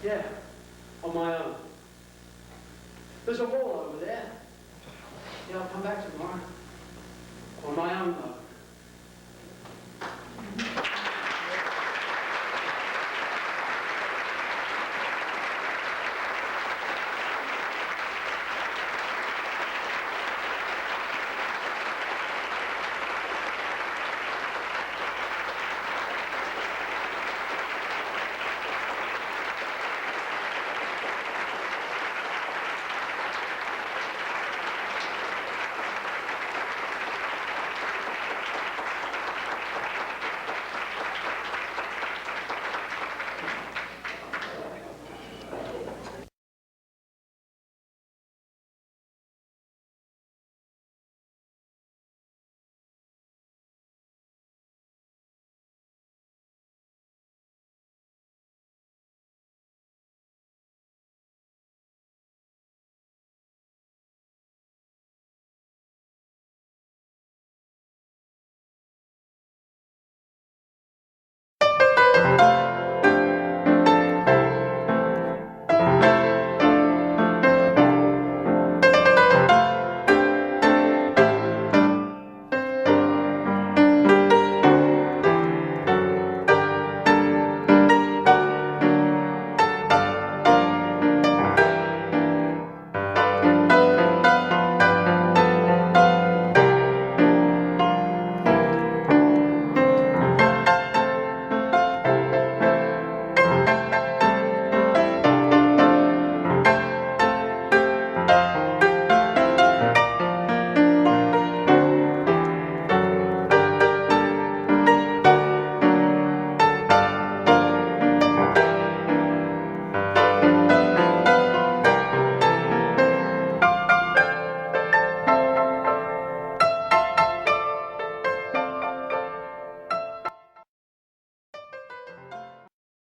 Yeah, on my own. There's a wall over there. Yeah, I'll come back tomorrow. On my own, though.